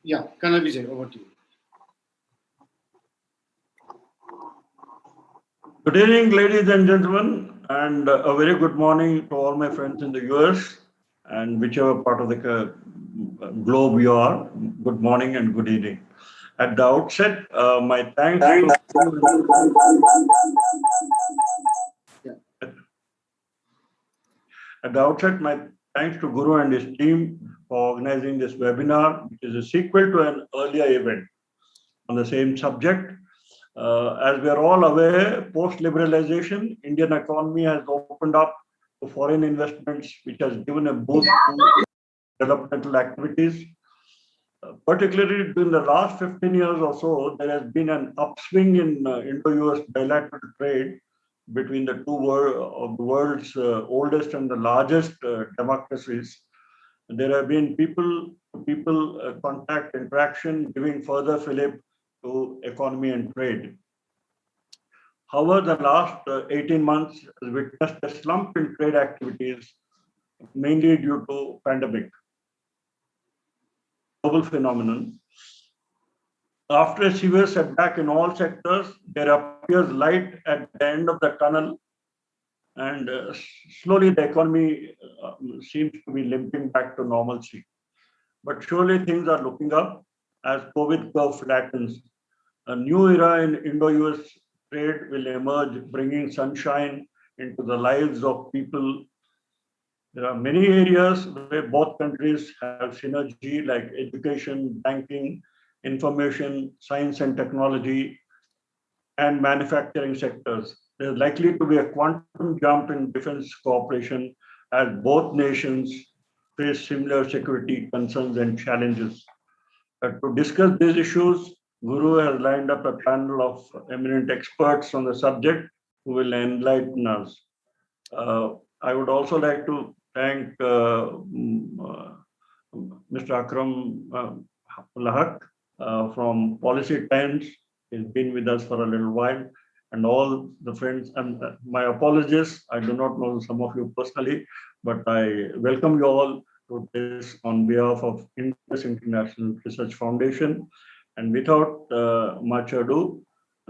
Yeah, Kanal Vijay, over to you. Good evening, ladies and gentlemen, and a very good morning to all my friends in the US and whichever part of the globe you are. Good morning and good evening. At the outset, my thanks to my thanks to Guru and his team for organizing this webinar, which is a sequel to an earlier event on the same subject. As we are all aware, post-liberalization, Indian economy has opened up to foreign investments, which has given a boost to developmental activities. Particularly during the last 15 years or so, there has been an upswing in Indo-US bilateral trade between the two of the world's oldest and the largest democracies. There have been people-to-people contact interaction, giving further fillip to economy and trade. However, the last 18 months has witnessed a slump in trade activities, mainly due to pandemic. Global phenomenon. After a severe setback in all sectors, there appears light at the end of the tunnel, and slowly the economy seems to be limping back to normalcy. But surely things are looking up as COVID curve flattens. A new era in Indo-US trade will emerge, bringing sunshine into the lives of people. There are many areas where both countries have synergy, like education, banking, information, science and technology, and manufacturing sectors. There's likely to be a quantum jump in defense cooperation as both nations face similar security concerns and challenges. To discuss these issues, Guru has lined up a panel of eminent experts on the subject who will enlighten us. I would also like to thank Mr. Akram Lahak from Policy Times. He's been with us for a little while, and all the friends. And my apologies, I do not know some of you personally, but I welcome you all to this on behalf of Indus International Research Foundation. And without much ado,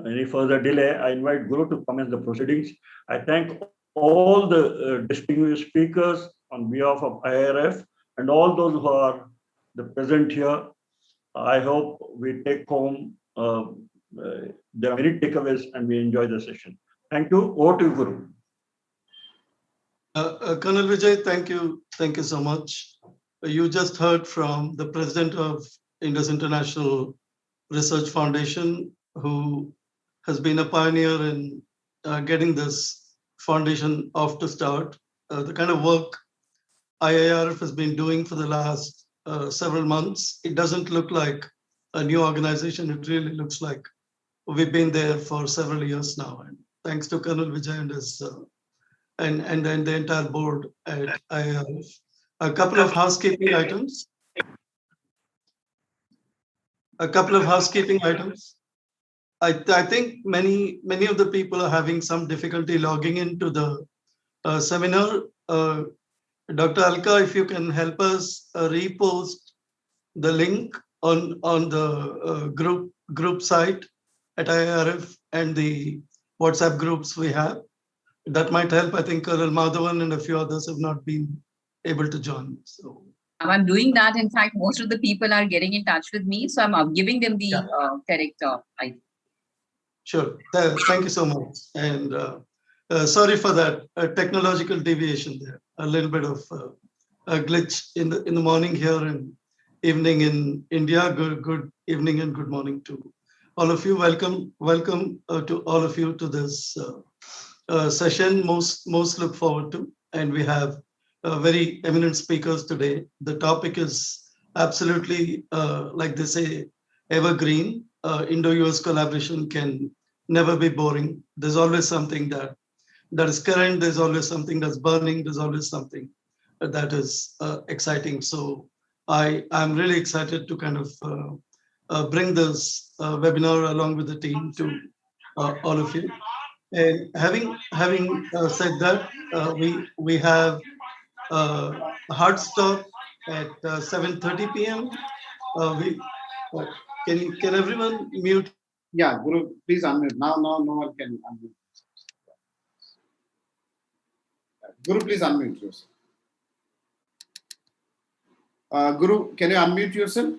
any further delay, I invite Guru to commence the proceedings. I thank all the distinguished speakers on behalf of IIRF and all those who are present here. I hope we take home there are many takeaways and we enjoy the session. Thank you. Over to you, Guru. Colonel Vijay, thank you so much. You just heard from the president of Indus International Research Foundation, who has been a pioneer in getting this foundation off to start. The kind of work IIRF has been doing for the last several months, it doesn't look like a new organization. It really looks like we've been there for several years now. And thanks to Colonel Vijay and his and the entire board at IIRF. A couple of housekeeping items. I think many of the people are having some difficulty logging into the seminar. Dr. Alka, if you can help us repost the link on the group site at IIRF and the WhatsApp groups we have. That might help. I think Colonel Madhavan and a few others have not been able to join. So I'm doing that. In fact, most of the people are getting in touch with me, so I'm giving them the correct ID. Sure. Thank you so much. And sorry for that technological deviation there. A little bit of a glitch in the morning here and evening in India. Good evening and good morning to all of you. Welcome to all of you to this session. Most look forward to, and we have very eminent speakers today. The topic is absolutely, like they say, evergreen. Indo-US collaboration can never be boring. There's always something that is current. There's always something that's burning. There's always something that is exciting. So I'm really excited to kind of bring this webinar along with the team to all of you. And having said that, we have a hard stop at 7:30 p.m. Can everyone mute? Yeah, Guru, please unmute. Now no one can unmute. Guru, please unmute yourself. Guru, can you unmute yourself?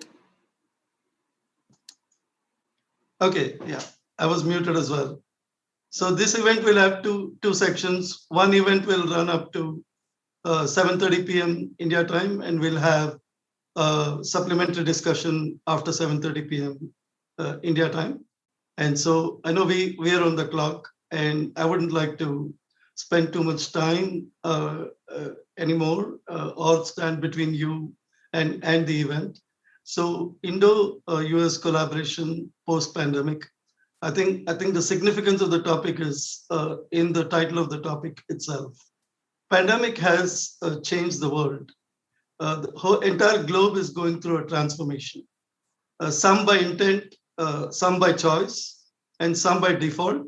Okay, yeah, I was muted as well. So this event will have two sections. One event will run up to 7:30 p.m. India time, and we'll have supplementary discussion after 7:30 p.m. India time. And so I know we are on the clock, and I wouldn't like to spend too much time anymore or stand between you and the event. So Indo-US collaboration post-pandemic. I think the significance of the topic is in the title of the topic itself. Pandemic has changed the world. The whole entire globe is going through a transformation. Some by intent, some by choice, and some by default,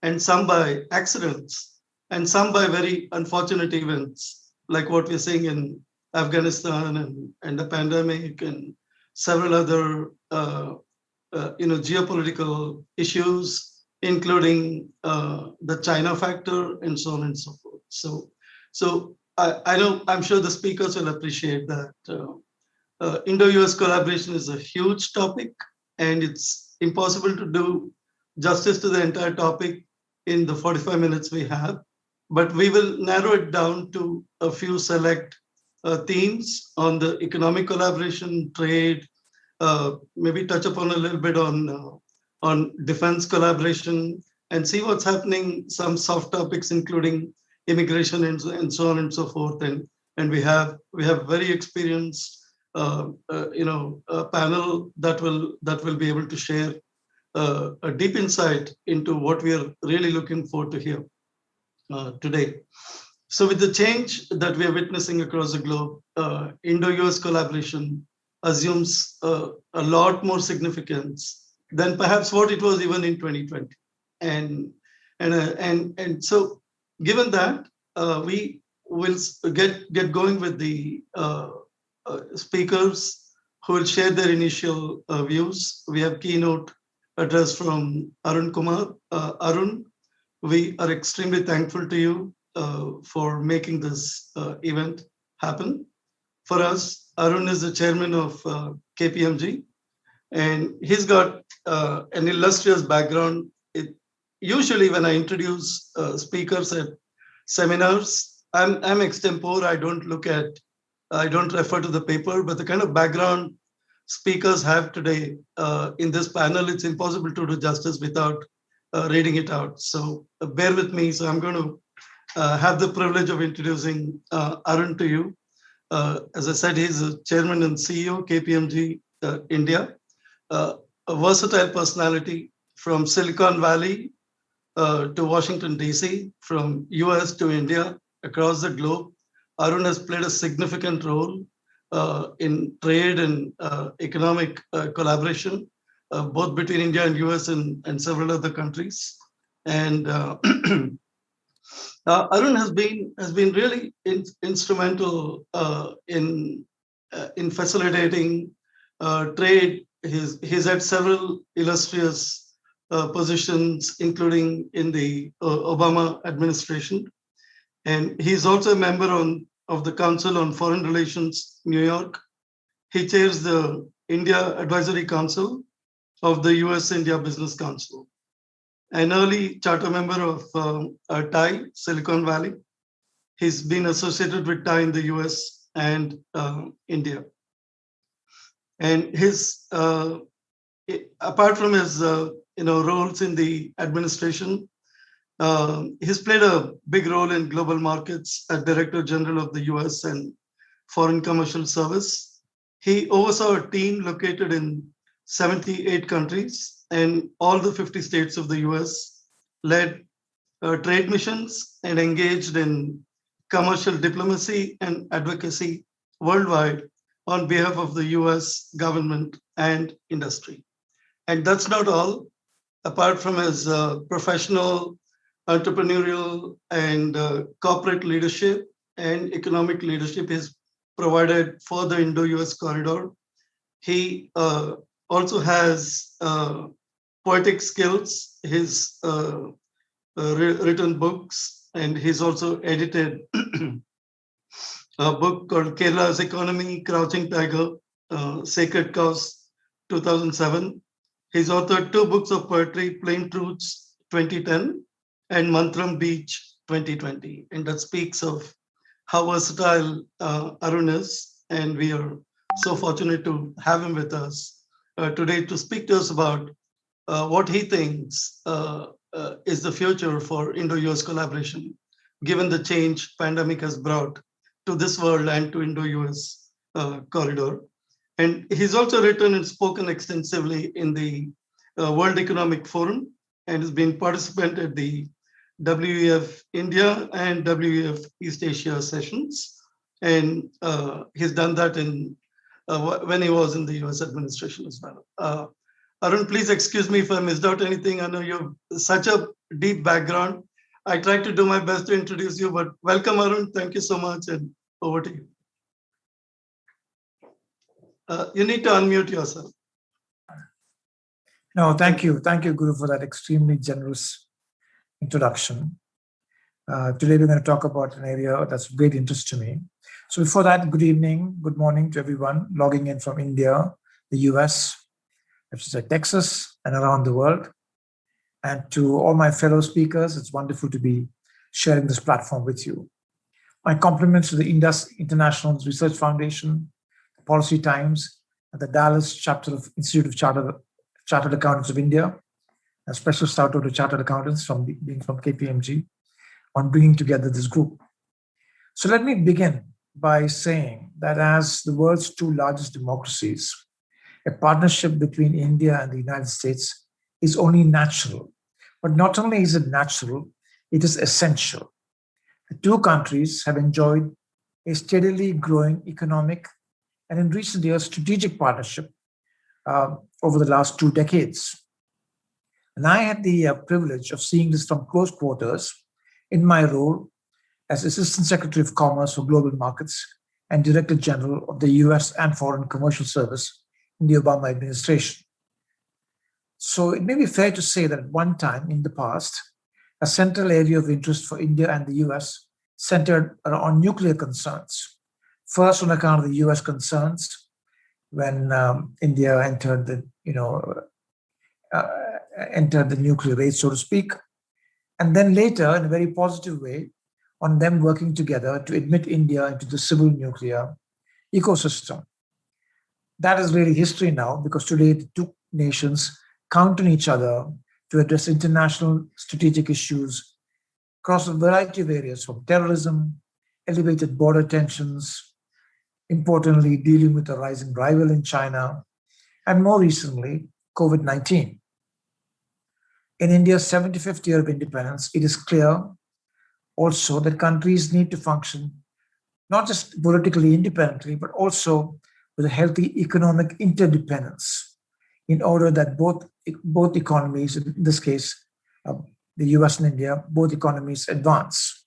and some by accidents, and some by very unfortunate events, like what we're seeing in Afghanistan and the pandemic and several other geopolitical issues, including the China factor and so on and so forth. So I know, I'm sure the speakers will appreciate that Indo-US collaboration is a huge topic, and it's impossible to do justice to the entire topic in the 45 minutes we have. But we will narrow it down to a few select themes on the economic collaboration, trade, maybe touch upon a little bit on defense collaboration, and see what's happening, some soft topics, including immigration and so on and so forth. And we have very experienced a panel that will be able to share a deep insight into what we are really looking for to hear today. So with the change that we are witnessing across the globe, Indo-US collaboration assumes a lot more significance than perhaps what it was even in 2020. And so given that, we will get going with the speakers who will share their initial views. We have keynote address from Arun Kumar. Arun, we are extremely thankful to you for making this event happen. For us, Arun is the chairman of KPMG, and he's got an illustrious background. Usually when I introduce speakers at seminars, I'm extempore. I don't refer to the paper, but the kind of background speakers have today in this panel, it's impossible to do justice without reading it out. So bear with me. So I'm going to have the privilege of introducing Arun to you. As I said, he's a chairman and CEO, KPMG India, a versatile personality from Silicon Valley to Washington, DC, from US to India, across the globe. Arun has played a significant role in trade and economic collaboration, both between India and US and several other countries. And Arun has been really instrumental in facilitating trade. He's had several illustrious positions, including in the Obama administration. And he's also a member of the Council on Foreign Relations, New York. He chairs the India Advisory Council of the US-India Business Council. An early charter member of TIE, Silicon Valley. He's been associated with TIE in the US and India. And his, apart from his roles in the administration, he's played a big role in global markets as Director General of the US and Foreign Commercial Service. He oversaw a team located in 78 countries and all the 50 states of the US, led trade missions and engaged in commercial diplomacy and advocacy worldwide on behalf of the US government and industry. And that's not all. Apart from his professional, entrepreneurial, and corporate leadership and economic leadership he's provided for the Indo-US corridor, he also has poetic skills. He's written books, and he's also edited a book called Kerala's Economy, Crouching Tiger, Sacred Cows, 2007. He's authored 2 books of poetry, Plain Truths, 2010, and Mantram Beach, 2020. And that speaks of how versatile Arun is. And we are so fortunate to have him with us today to speak to us about what he thinks is the future for Indo-US collaboration, given the change pandemic has brought to this world and to Indo-US corridor. And he's also written and spoken extensively in the World Economic Forum and has been participant at the WEF India and WEF East Asia sessions. And he's done that in when he was in the US administration as well. Arun, please excuse me if I missed out anything. I know you have such a deep background. I tried to do my best to introduce you, but welcome, Arun. Thank you so much, and over to you. You need to unmute yourself. No, thank you. Thank you, Guru, for that extremely generous introduction. Today, we're going to talk about an area that's of great interest to me. So before that, good evening, good morning to everyone logging in from India, the US, Texas, and around the world. And to all my fellow speakers, it's wonderful to be sharing this platform with you. My compliments to the Indus International Research Foundation, the Policy Times, and the Dallas chapter of Institute of Chartered Accountants of India. A special shout out to Chartered Accountants being from KPMG on bringing together this group. So let me begin by saying that as the world's 2 largest democracies, a partnership between India and the United States is only natural. But not only is it natural, it is essential. The 2 countries have enjoyed a steadily growing economic and in recent years, strategic partnership over the last 2 decades. And I had the privilege of seeing this from close quarters in my role as Assistant Secretary of Commerce for Global Markets and Director General of the US and Foreign Commercial Service in the Obama administration. So it may be fair to say that at one time in the past, a central area of interest for India and the US centered on nuclear concerns. First, on account of the US concerns when India entered the, entered the nuclear race, so to speak. And then later, in a very positive way, on them working together to admit India into the civil nuclear ecosystem. That is really history now, because today the 2 nations count on each other to address international strategic issues across a variety of areas, from terrorism, elevated border tensions, importantly, dealing with a rising rival in China, and more recently, COVID-19. In India's 75th year of independence, it is clear also that countries need to function not just politically independently, but also with a healthy economic interdependence in order that both economies, in this case, the US and India, both economies advance.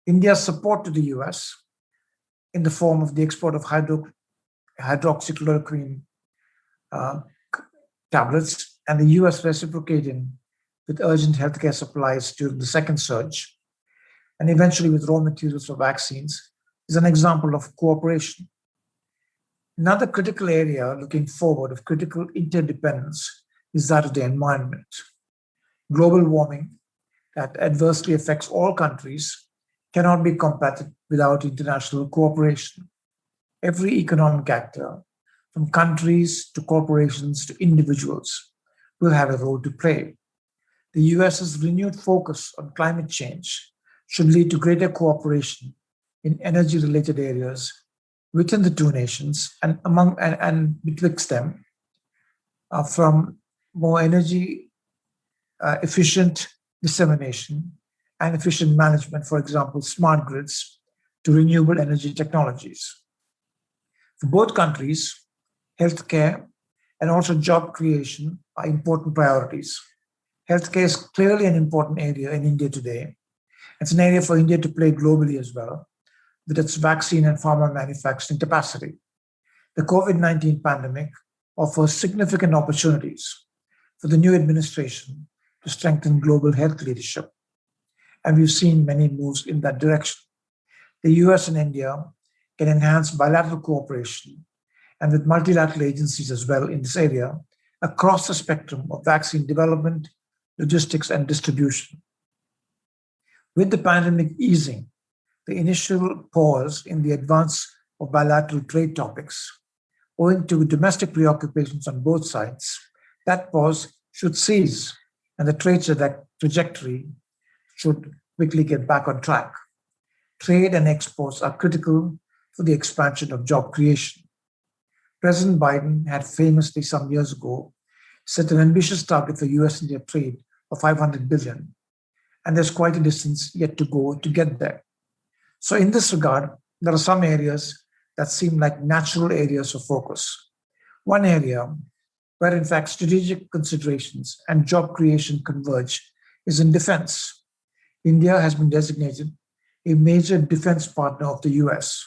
India's support to the US in the form of the export of hydroxychloroquine tablets and the US reciprocating with urgent healthcare supplies during the second surge, and eventually with raw materials for vaccines, is an example of cooperation. Another critical area looking forward of critical interdependence is that of the environment. Global warming that adversely affects all countries cannot be combated without international cooperation. Every economic actor, from countries to corporations to individuals, will have a role to play. The US's renewed focus on climate change should lead to greater cooperation in energy-related areas within the 2 nations and among and betwixt them, from more energy efficient dissemination and efficient management, for example, smart grids, to renewable energy technologies. For both countries, healthcare and also job creation are important priorities. Healthcare is clearly an important area in India today. It's an area for India to play globally as well, with its vaccine and pharma manufacturing capacity. The COVID-19 pandemic offers significant opportunities for the new administration to strengthen global health leadership. And we've seen many moves in that direction. The US and India can enhance bilateral cooperation and with multilateral agencies as well in this area across the spectrum of vaccine development, logistics, and distribution. With the pandemic easing, the initial pause in the advance of bilateral trade topics, owing to domestic preoccupations on both sides, that pause should cease and the trade trajectory should quickly get back on track. Trade and exports are critical for the expansion of job creation. President Biden had famously some years ago set an ambitious target for US-India trade of $500 billion, and there's quite a distance yet to go to get there. So in this regard, there are some areas that seem like natural areas of focus. One area where in fact strategic considerations and job creation converge is in defense. India has been designated a major defense partner of the US.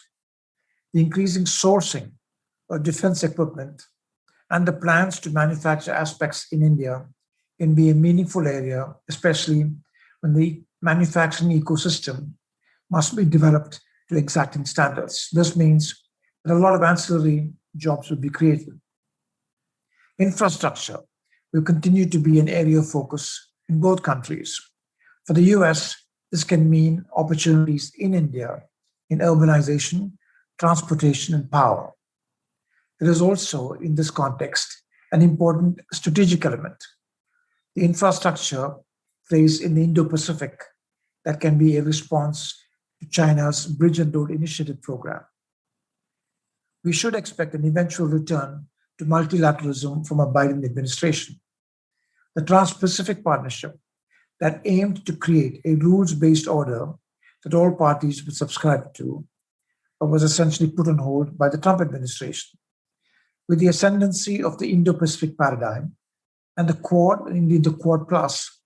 The increasing sourcing of defense equipment and the plans to manufacture aspects in India can be a meaningful area, especially when the manufacturing ecosystem must be developed to exacting standards. This means that a lot of ancillary jobs will be created. Infrastructure will continue to be an area of focus in both countries. For the US, this can mean opportunities in India in urbanization, transportation, and power. There is also, in this context, an important strategic element. The infrastructure plays in the Indo-Pacific that can be a response to China's Bridge and Road Initiative program. We should expect an eventual return to multilateralism from a Biden administration. The Trans-Pacific Partnership that aimed to create a rules-based order that all parties would subscribe to, but was essentially put on hold by the Trump administration. With the ascendancy of the Indo-Pacific paradigm and the Quad, and indeed the Quad Plus,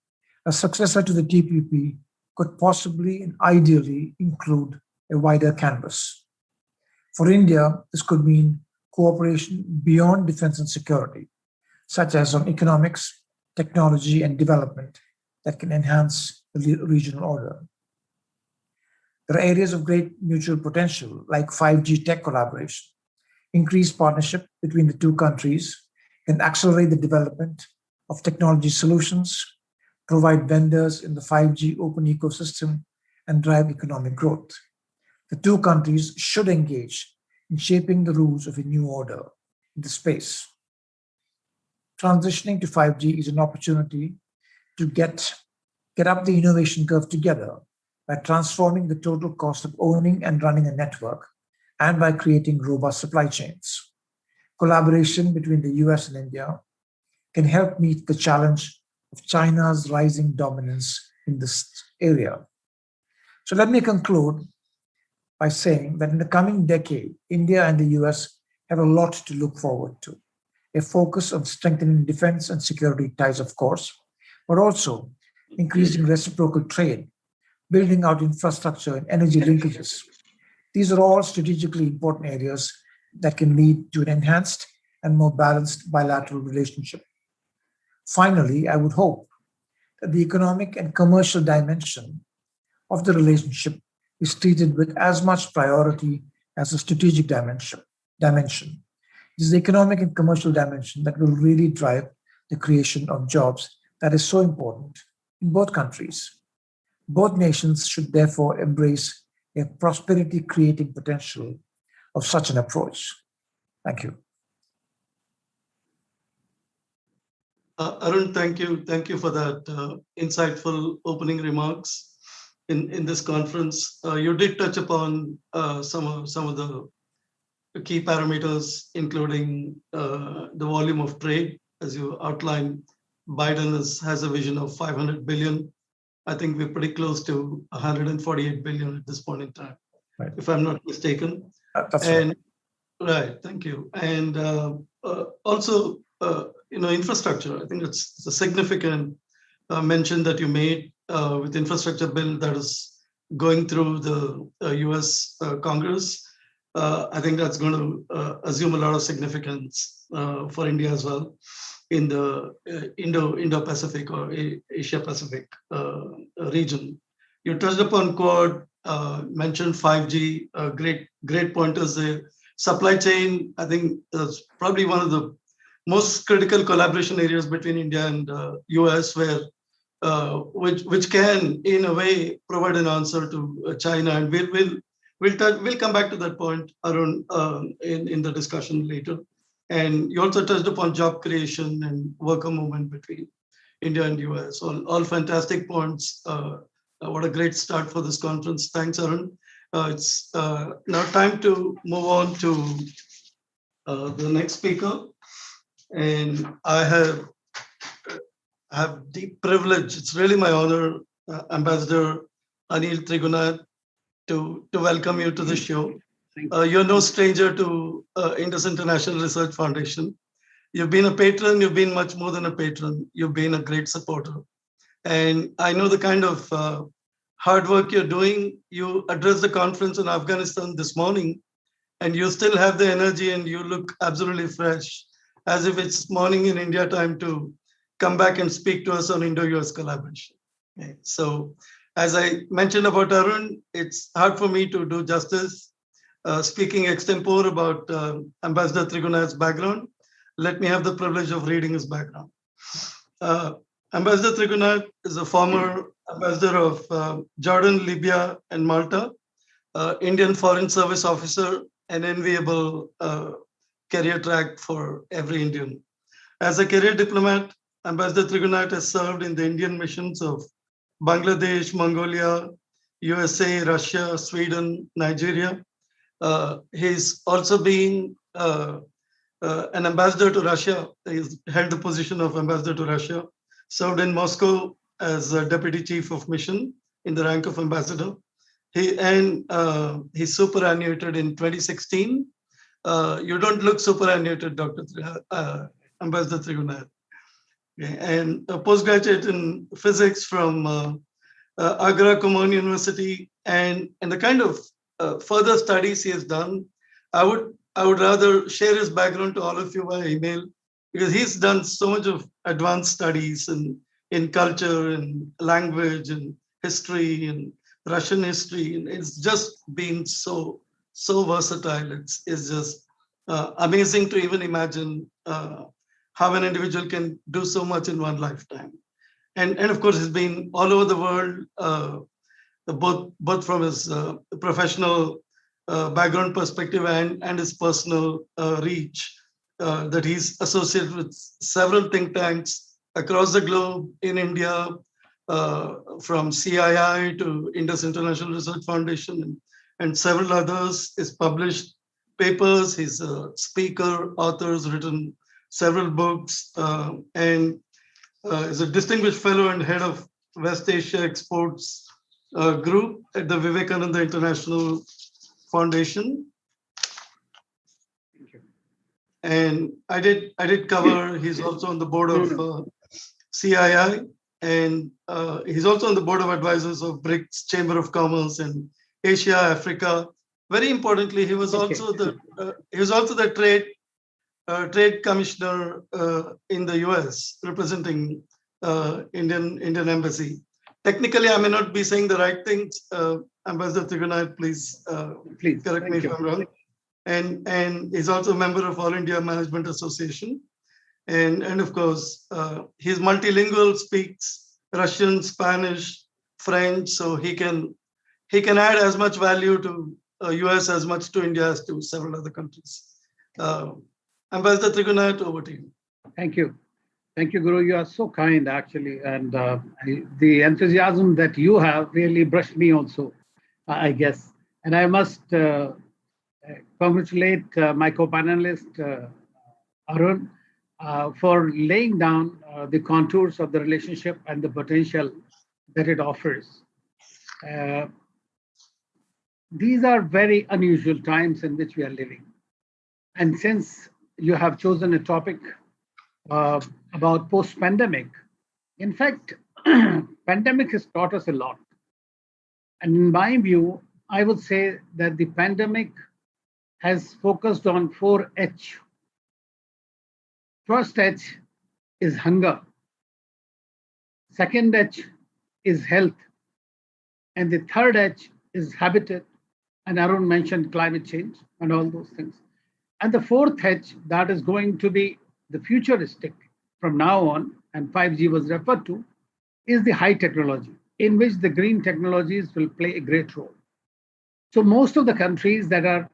a successor to the TPP could possibly and ideally include a wider canvas. For India, this could mean cooperation beyond defense and security, such as on economics, technology, and development that can enhance the regional order. There are areas of great mutual potential, like 5G tech collaboration. Increased partnership between the two countries can accelerate the development of technology solutions, provide vendors in the 5G open ecosystem, and drive economic growth. The two countries should engage in shaping the rules of a new order in the space. Transitioning to 5G is an opportunity to get up the innovation curve together by transforming the total cost of owning and running a network and by creating robust supply chains. Collaboration between the US and India can help meet the challenge of China's rising dominance in this area. So let me conclude by saying that in the coming decade, India and the US have a lot to look forward to. A focus on strengthening defense and security ties, of course, but also increasing reciprocal trade, building out infrastructure and energy linkages. These are all strategically important areas that can lead to an enhanced and more balanced bilateral relationship. Finally, I would hope that the economic and commercial dimension of the relationship is treated with as much priority as the strategic dimension. It is the economic and commercial dimension that will really drive the creation of jobs that is so important in both countries. Both nations should therefore embrace a prosperity-creating potential of such an approach. Thank you. Arun, thank you. Thank you for that insightful opening remarks in this conference. You did touch upon some of the key parameters, including the volume of trade. As you outlined, Biden has a vision of 500 billion. I think we're pretty close to 148 billion at this point in time, right, if I'm not mistaken. That's right. Right, thank you. And also, infrastructure. I think it's a significant mention that you made with infrastructure bill that is going through the US Congress. I think that's going to assume a lot of significance for India as well in the Indo-Pacific or Asia-Pacific region. You touched upon Quad, mentioned 5G, great pointers there. Supply chain, I think, is probably one of the most critical collaboration areas between India and US, where which can, in a way, provide an answer to China, and we'll come back to that point, Arun, in the discussion later. And you also touched upon job creation and worker movement between India and US. All fantastic points. What a great start for this conference. Thanks, Arun. It's now time to move on to the next speaker. And I have deep privilege. It's really my honor, Ambassador Anil Trigunath, to welcome you to the show. You're no stranger to Indus International Research Foundation. You've been a patron. You've been much more than a patron. You've been a great supporter. And I know the kind of hard work you're doing. You addressed the conference in Afghanistan this morning, and you still have the energy and you look absolutely fresh, as if it's morning in India time to come back and speak to us on Indo-US collaboration. Okay. So as I mentioned about Arun, it's hard for me to do justice speaking extempore about Ambassador Trigunath's background. Let me have the privilege of reading his background. Ambassador Trigunath is a former ambassador of Jordan, Libya, and Malta, Indian Foreign Service officer, an enviable career track for every Indian. As a career diplomat, Ambassador Trigunath has served in the Indian missions of Bangladesh, Mongolia, USA, Russia, Sweden, Nigeria. He's also been an ambassador to Russia. He's held the position of ambassador to Russia, served in Moscow as a deputy chief of mission in the rank of ambassador. He superannuated in 2016. You don't look superannuated, Dr. Ambassador Trigunath. Okay. And a postgraduate in physics from Agra Common University, and the kind of further studies he has done, I would rather share his background to all of you by email, because he's done so much of advanced studies in culture and language and history and Russian history, and it's just been so versatile. It's just amazing to even imagine how an individual can do so much in one lifetime. And of course, he's been all over the world, both from his professional background perspective and his personal reach, that he's associated with several think tanks across the globe, in India, from CII to Indus International Research Foundation and several others. He's published papers, he's a speaker, author, has written several books, and is a distinguished fellow and head of West Asia Exports Group at the Vivekananda International Foundation. Thank you. And I did cover, he's also on the board of CII, and he's also on the board of advisors of BRICS, Chamber of Commerce, and Asia, Africa. Very importantly, he was also the trade commissioner in the US, representing Indian embassy. Technically, I may not be saying the right things. Ambassador Trigunath, please correct me if I'm wrong. And he's also a member of All India Management Association. And of course, he's multilingual, speaks Russian, Spanish, French, so he can add as much value to US as much to India as to several other countries. Ambassador Trigunath, over to you. Thank you. Thank you, Guru. You are so kind, actually. And the enthusiasm that you have really brushed me also, I guess. And I must congratulate my co-panelist, Arun, for laying down the contours of the relationship and the potential that it offers. These are very unusual times in which we are living. And since you have chosen a topic about post-pandemic, in fact, pandemic has taught us a lot. And in my view, I would say that the pandemic has focused on 4H. First H is hunger. Second H is health. And the third H is habitat. And Arun mentioned climate change and all those things. And the fourth H, that is going to be the futuristic from now on, and 5G was referred to, is the high technology, in which the green technologies will play a great role. So most of the countries that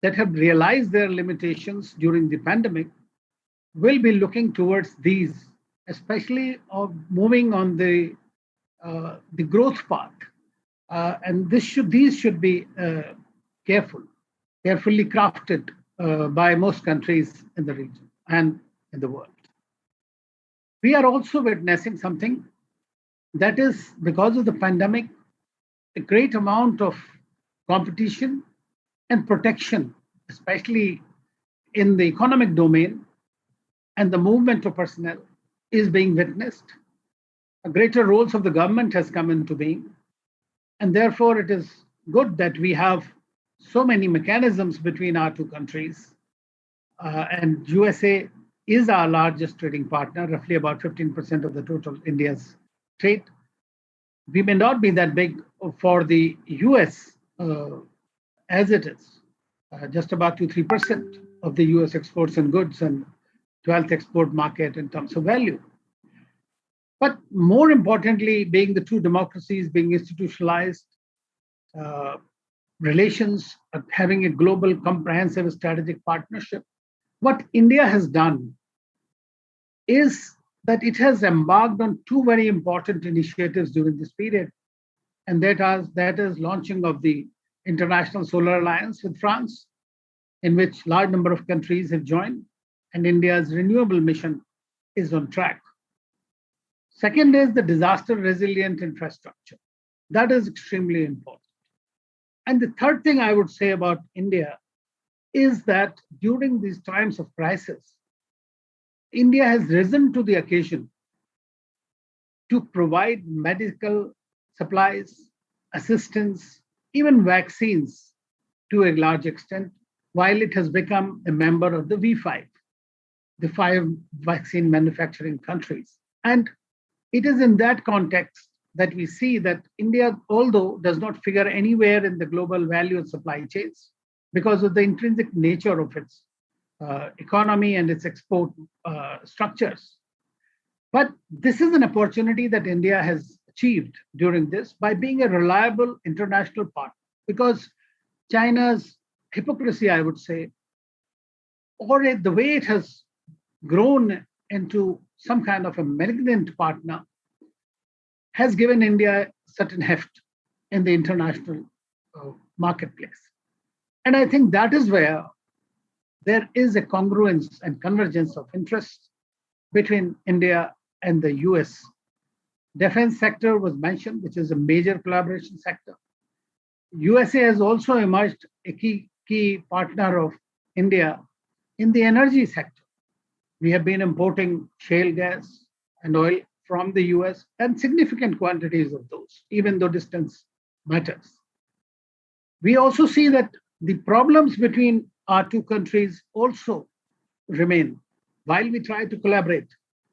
have realized their limitations during the pandemic will be looking towards these, especially of moving on the growth path. And these should be carefully crafted by most countries in the region and in the world. We are also witnessing something that is, because of the pandemic, a great amount of competition and protection, especially in the economic domain, and the movement of personnel is being witnessed. A greater roles of the government has come into being. And therefore, it is good that we have so many mechanisms between our two countries. And USA is our largest trading partner, roughly about 15% of the total India's trade. We may not be that big for the US as it is, just about 2-3% of the US exports and goods and 12th export market in terms of value. But more importantly, being the two democracies, being institutionalized, relations, having a global comprehensive strategic partnership, what India has done is that it has embarked on two very important initiatives during this period. And that is launching of the International Solar Alliance with France, in which large number of countries have joined, and India's renewable mission is on track. Second is the disaster resilient infrastructure. That is extremely important. And the third thing I would say about India is that during these times of crisis, India has risen to the occasion to provide medical supplies, assistance, even vaccines to a large extent, while it has become a member of the V5, the 5 vaccine manufacturing countries. And it is in that context that we see that India, although does not figure anywhere in the global value and supply chains because of the intrinsic nature of its economy and its export structures. But this is an opportunity that India has achieved during this by being a reliable international partner, because China's hypocrisy, I would say, or the way it has grown into some kind of a malignant partner, has given India certain heft in the international marketplace. And I think that is where there is a congruence and convergence of interests between India and the US. Defense sector was mentioned, which is a major collaboration sector. USA has also emerged a key partner of India in the energy sector. We have been importing shale gas and oil from the US, and significant quantities of those, even though distance matters. We also see that the problems between our two countries also remain while we try to collaborate.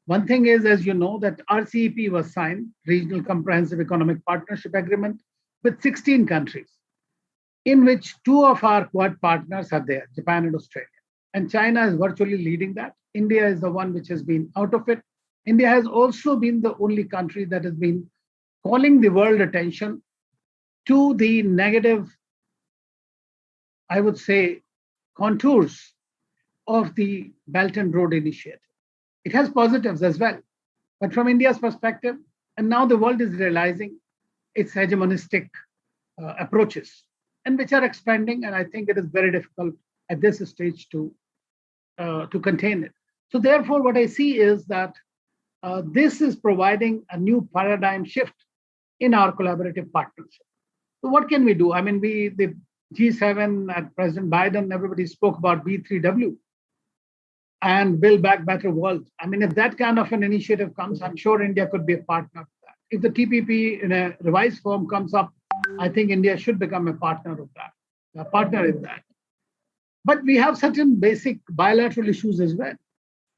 One thing is, as you know, that RCEP was signed, Regional Comprehensive Economic Partnership Agreement, with 16 countries, in which 2 of our Quad partners are there, Japan and Australia. And China is virtually leading that. India is the one which has been out of it. India has also been the only country that has been calling the world attention to the negative, I would say, contours of the Belt and Road Initiative. It has positives as well. But from India's perspective, and now the world is realizing its hegemonistic approaches, and which are expanding, and I think it is very difficult at this stage to contain it. So therefore, what I see is that this is providing a new paradigm shift in our collaborative partnership. So what can we do? I mean, the G7 and President Biden, everybody spoke about B3W and Build Back Better World. I mean, if that kind of an initiative comes, I'm sure India could be a partner of that. If the TPP in a revised form comes up, I think India should become a partner of that, a partner in that. But we have certain basic bilateral issues as well.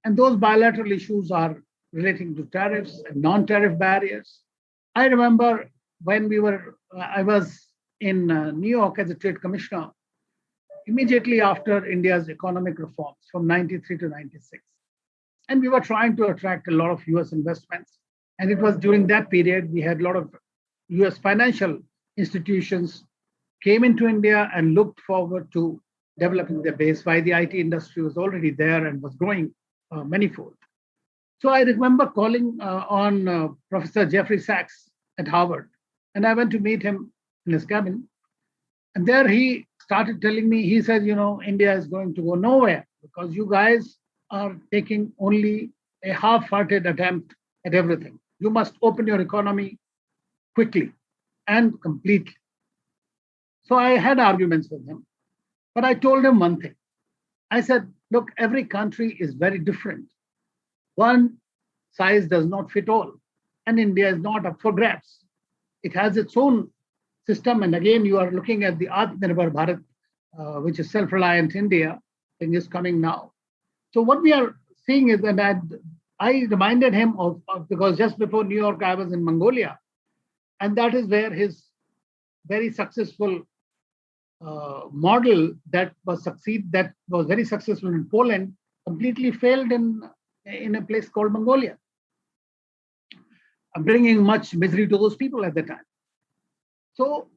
And those bilateral issues are relating to tariffs and non-tariff barriers. I remember when I was in New York as a trade commissioner, immediately after India's economic reforms from 93 to 96. And we were trying to attract a lot of US investments. And it was during that period, we had a lot of US financial institutions came into India and looked forward to developing their base, while the IT industry was already there and was growing manifold. So I remember calling on Professor Jeffrey Sachs at Harvard, and I went to meet him in his cabin. And there he started telling me, he said, India is going to go nowhere because you guys are taking only a half-hearted attempt at everything. You must open your economy quickly and completely. So I had arguments with him, but I told him one thing. I said, look, every country is very different. One size does not fit all, and India is not up for grabs. It has its own system, and again, you are looking at the Atmanirbhar Bharat, which is self-reliant India, thing is coming now. So what we are seeing is that I reminded him of because just before New York, I was in Mongolia, and that is where his very successful model that was very successful in Poland completely failed in a place called Mongolia, bringing much misery to those people at the time. So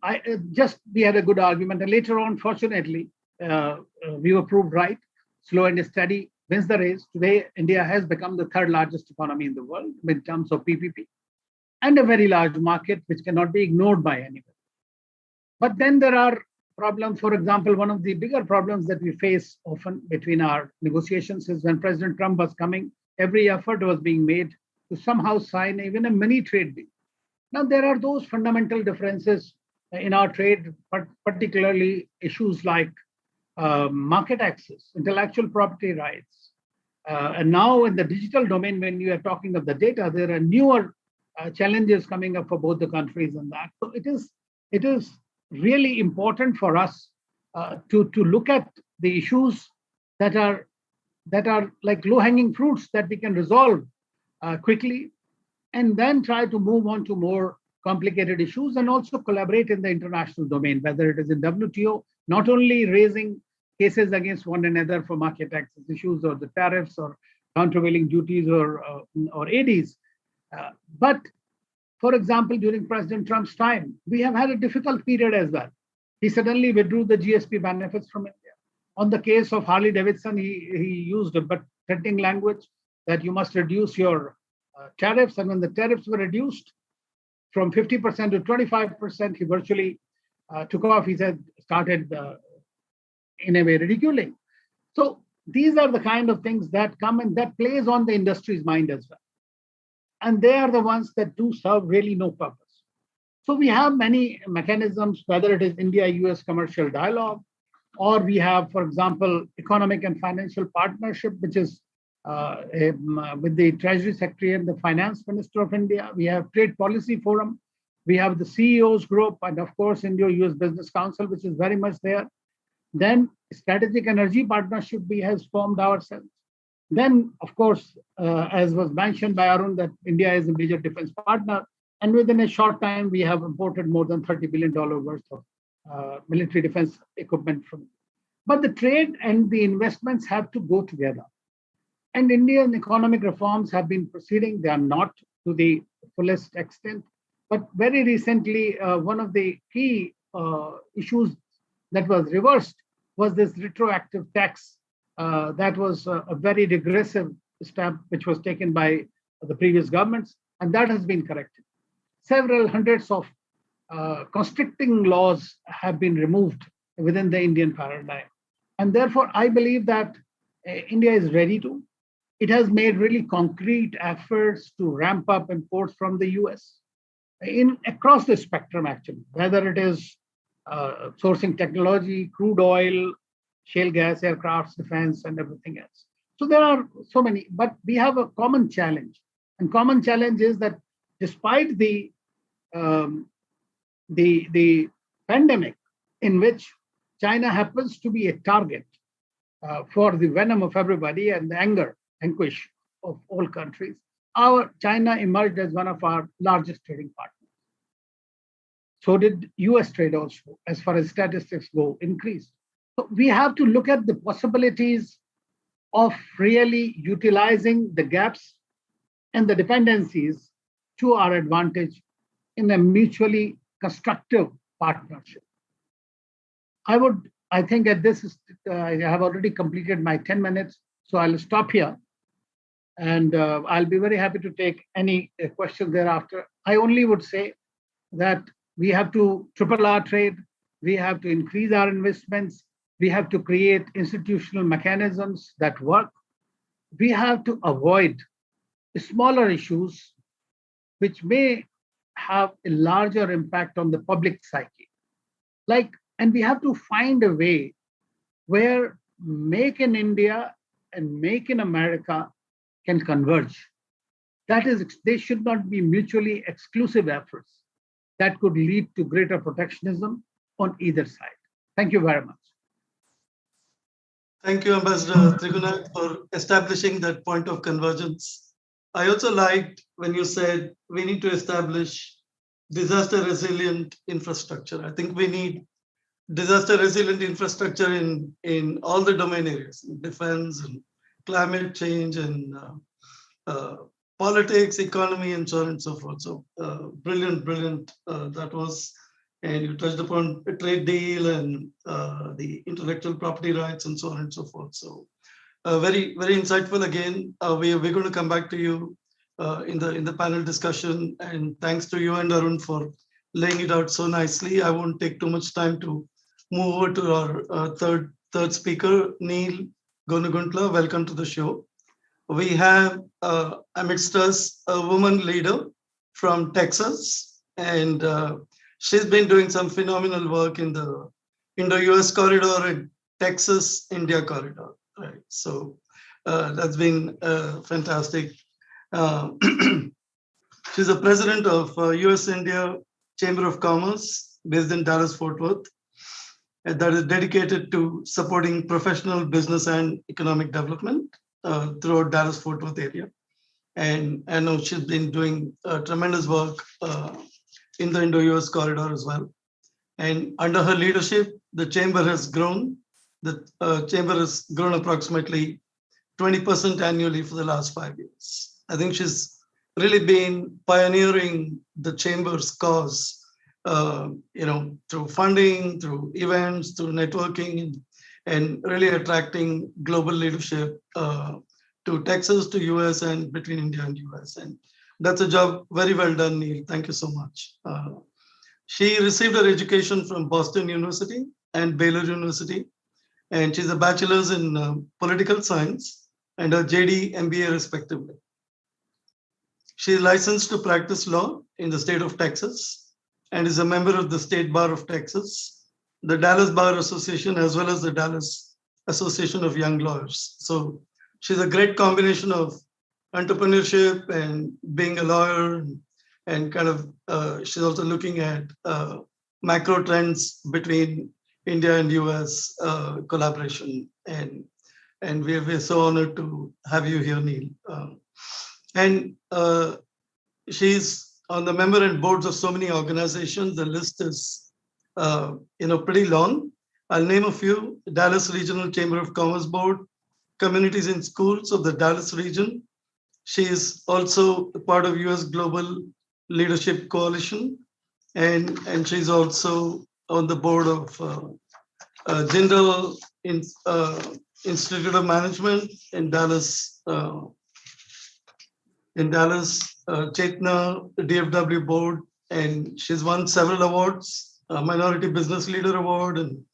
we had a good argument, and later on, fortunately, we were proved right. Slow and steady wins the race. Today, India has become the third largest economy in the world in terms of PPP, and a very large market which cannot be ignored by anyone. But then there are problems. For example, one of the bigger problems that we face often between our negotiations is when President Trump was coming, every effort was being made to somehow sign even a mini trade deal. Now, there are those fundamental differences in our trade, but particularly issues like market access, intellectual property rights. And now in the digital domain, when you are talking of the data, there are newer challenges coming up for both the countries and that. So it is really important for us to look at the issues that are like low-hanging fruits that we can resolve quickly, and then try to move on to more complicated issues and also collaborate in the international domain, whether it is in WTO, not only raising cases against one another for market access issues or the tariffs or countervailing duties or ADs, but for example, during President Trump's time, we have had a difficult period as well. He suddenly withdrew the GSP benefits from India. On the case of Harley Davidson, he used a threatening language that you must reduce your tariffs. And when the tariffs were reduced from 50% to 25%, he virtually took off. He said, started in a way ridiculing. So these are the kind of things that come and that plays on the industry's mind as well. And they are the ones that do serve really no purpose. So we have many mechanisms, whether it is India-US commercial dialogue, or we have, for example, economic and financial partnership, which is with the Treasury Secretary and the Finance Minister of India. We have Trade Policy Forum. We have the CEOs group, and of course, India-US Business Council, which is very much there. Then Strategic Energy Partnership we have formed ourselves. Then, of course, as was mentioned by Arun, that India is a major defense partner. And within a short time, we have imported more than $30 billion worth of military defense equipment from. But the trade and the investments have to go together. And Indian economic reforms have been proceeding. They are not to the fullest extent. But very recently, one of the key issues that was reversed was this retroactive tax. That was a very regressive step which was taken by the previous governments, and that has been corrected. Several hundreds of constricting laws have been removed within the Indian paradigm. And therefore, I believe that India is ready to. It has made really concrete efforts to ramp up imports from the US across the spectrum, actually, whether it is sourcing technology, crude oil, shale gas, aircrafts, defense, and everything else. So there are so many, but we have a common challenge. And common challenge is that despite the pandemic in which China happens to be a target for the venom of everybody and the anger, anguish of all countries, China emerged as one of our largest trading partners. So did US trade also, as far as statistics go, increased. So we have to look at the possibilities of really utilizing the gaps and the dependencies to our advantage in a mutually constructive partnership. I think at this, I have already completed my 10 minutes, so I'll stop here. And I'll be very happy to take any questions thereafter. I only would say that we have to triple our trade, we have to increase our investments, we have to create institutional mechanisms that work. We have to avoid smaller issues which may have a larger impact on the public psyche. And we have to find a way where Make in India and Make in America can converge. That is, they should not be mutually exclusive efforts that could lead to greater protectionism on either side. Thank you very much. Thank you, Ambassador Trigunath, for establishing that point of convergence. I also liked when you said we need to establish disaster resilient infrastructure. I think we need disaster resilient infrastructure in all the domain areas, defense and climate change and politics, economy, and so on and so forth. So brilliant that was. And you touched upon a trade deal and the intellectual property rights and so on and so forth. So very insightful again. We're going to come back to you in the panel discussion. And thanks to you and Arun for laying it out so nicely. I won't take too much time to move over to our third speaker, Neil Gonuguntla. Welcome to the show. We have amidst us a woman leader from Texas, and she's been doing some phenomenal work in the Indo-US corridor and Texas-India corridor. Right. So that's been fantastic. She's the president of USIndia Chamber of Commerce based in Dallas-Fort Worth, and that is dedicated to supporting professional business and economic development throughout Dallas-Fort Worth area. And I know she's been doing tremendous work in the Indo-US corridor as well. And under her leadership, the chamber has grown. The chamber has grown approximately 20% annually for the last 5 years. I think she's really been pioneering the chamber's cause, through funding, through events, through networking, and really attracting global leadership to Texas, to US, and between India and US. And that's a job very well done, Neil. Thank you so much. She received her education from Boston University and Baylor University, and she's a bachelor's in political science and a JD MBA respectively. She is licensed to practice law in the state of Texas and is a member of the State Bar of Texas, the Dallas Bar Association, as well as the Dallas Association of Young Lawyers. So she's a great combination of entrepreneurship and being a lawyer, and kind of she's also looking at macro trends between India and US collaboration. And we're so honored to have you here, Neil. And she's on the member and boards of so many organizations. The list is pretty long. I'll name a few: Dallas Regional Chamber of Commerce Board, Communities in Schools of the Dallas region. She is also part of US Global Leadership Coalition, and she's also on the board of Jindal Institute of Management in Dallas, Chetna DFW board, and she's won several awards, Minority Business Leader Award and